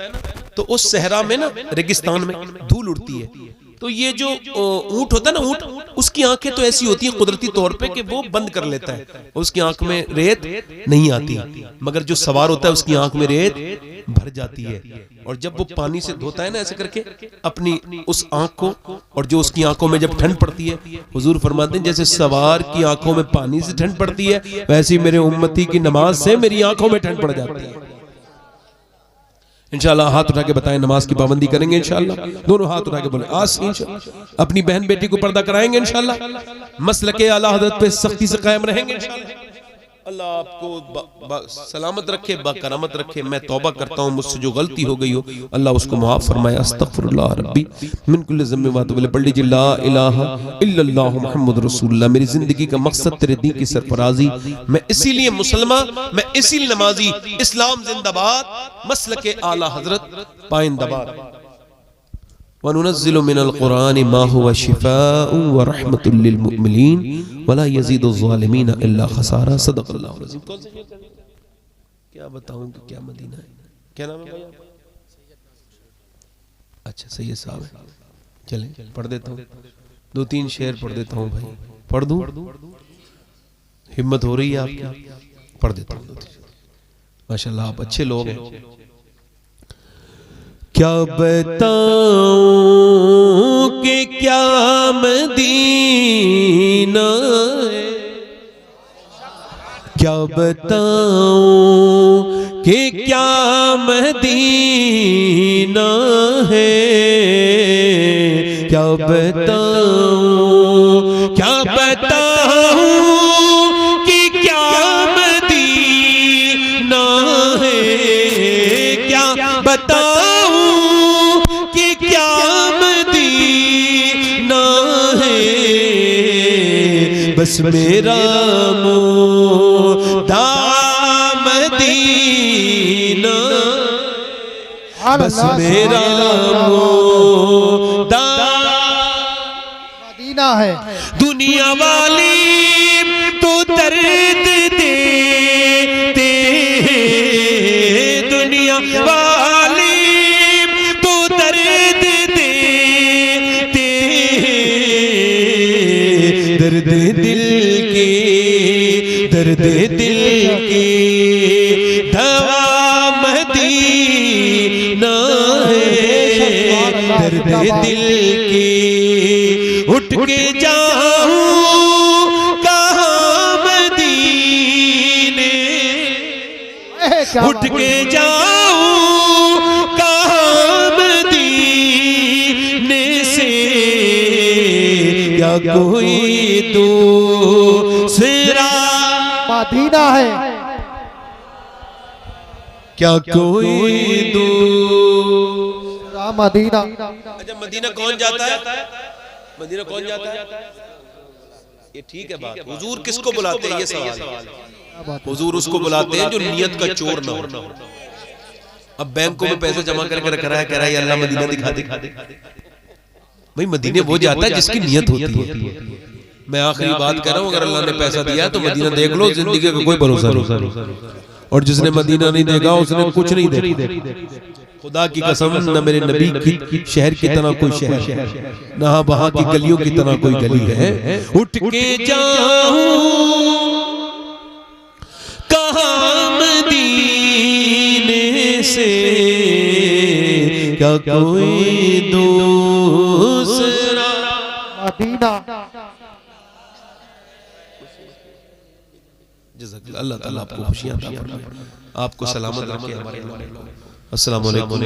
तो उस सहरा में ना, रेगिस्तान में धूल उड़ती है, तो ये जो ऊंट होता है ना, ऊंट, उसकी आंखें तो ऐसी होती हैं कुदरती तौर पे कि वो बंद कर लेता है, उसकी आंख में रेत नहीं आती, मगर जो सवार होता है उसकी आंख में रेत भर जाती है। और जब वो पानी से धोता है ना ऐसे करके अपनी उस आंख को, और जो उसकी आंखों में जब ठंड पड़ती है, हुजूर फरमाते हैं जैसे सवार की आंखों में पानी से ठंड पड़ती है, वैसी मेरे उम्मती की नमाज से मेरी आंखों में ठंड पड़ जाती है। इंशाल्लाह हाथ उठा के बताएं, नमाज की पाबंदी करेंगे इंशाल्लाह। दोनों हाथ उठा के बोले आज से इंशाल्लाह अपनी बहन बेटी को पर्दा कराएंगे इंशाल्लाह। मसलके आला हज़रत पे सख्ती से कायम रहेंगे इंशाल्लाह। अल्लाह आपको सलामत रखे, बाकरामत रखे। मैं तौबा करता हूँ मुझसे जो गलती हो गई हो अल्लाह उसको मुआफ़ फरमाए। अस्तगफिरुल्लाह रब्बी मिन कुल्लि ज़म्बिन व अतूबु इलैह। पढ़ लीजिए ला इलाहा इल्लल्लाह मुहम्मद रसूलुल्लाह। मेरी जिंदगी का मकसद तेरे दीन की सरफराजी, मैं इसीलिए मुसलमान, मैं इसीलिए नमाजी। इस्लाम जिंदाबाद, मसलके आला हज़रत पाइंदाबाद। वनुनज़्ज़िलु मिनल क़ुरआनि मा हुवा शिफ़ाउन व रहमतुल लिल मुमिनीन वला यज़ीदु ज़ालिमीन इल्ला ख़सारा। सदक़ल्लाहुल अज़ीम। कौन सा शेर चल रहा है? क्या बताऊं कि क्या मदीना है। क्या नाम है भाई आपका? अच्छा सैयद साहब है। चलें पढ़ देता हूँ, 2-3 शेर पढ़ देता हूँ भाई। पढ़ दूं? हिम्मत हो रही है आपकी? पढ़ देता हूँ। माशाल्लाह आप अच्छे लोग हैं। क्या बताऊं कि क्या मदीना है, क्या बताऊं कि क्या मदीना है, क्या बताऊं, क्या बताऊं कि क्या मदीना है, क्या बताऊं कि क्या मदीना है। बस मेरा मुद्दा मदीना, बस मेरा मुद्दा मदीना है। दुनिया वाली तो दर्द देते हैं, दुनिया वाली तो दर्द देते हैं। दर्द दिल के, दर्द दिल की दवा मदीना है। दर्द दिल की उठ के जाऊं कहाँ मदीने, उठ के जाऊं कहाँ मदीने से, क्या कोई दूसरा मदीना है, क्या कोई दूसरा मदीना। अच्छा मदीना कौन जाता है? मदीना कौन जाता है? ये ठीक है बात। हुजूर किसको बुलाते हैं? ये सवाल है। हुजूर उसको बुलाते हैं जो नियत का चोर ना हो। अब बैंकों में पैसे जमा करके रख रहा है, कह रहा है अल्लाह मदीना दिखा दे। भाई मदीने वो जाता है जिसकी नियत होती है। मैं आखिरी बात कर रहा हूँ, अगर अल्लाह ने पैसा दिया तो मदीना देख लो, जिंदगी का कोई भरोसा नहीं। और जिसने मदीना नहीं देखा उसने कुछ नहीं देखा। खुदा की कसम, न मेरे नबी की शहर की तरह कोई शहर है, न वहां की गलियों की तरह कोई गली है। उठ के जाऊं कहाँ मदीने से, क्या कोई दूसरा मदीना। जज़ाकल्लाह। अल्लाह ताला आपको खुशियां अता फरमाए, आपको सलामत रखे। हमारे अस्सलाम वालेकुम।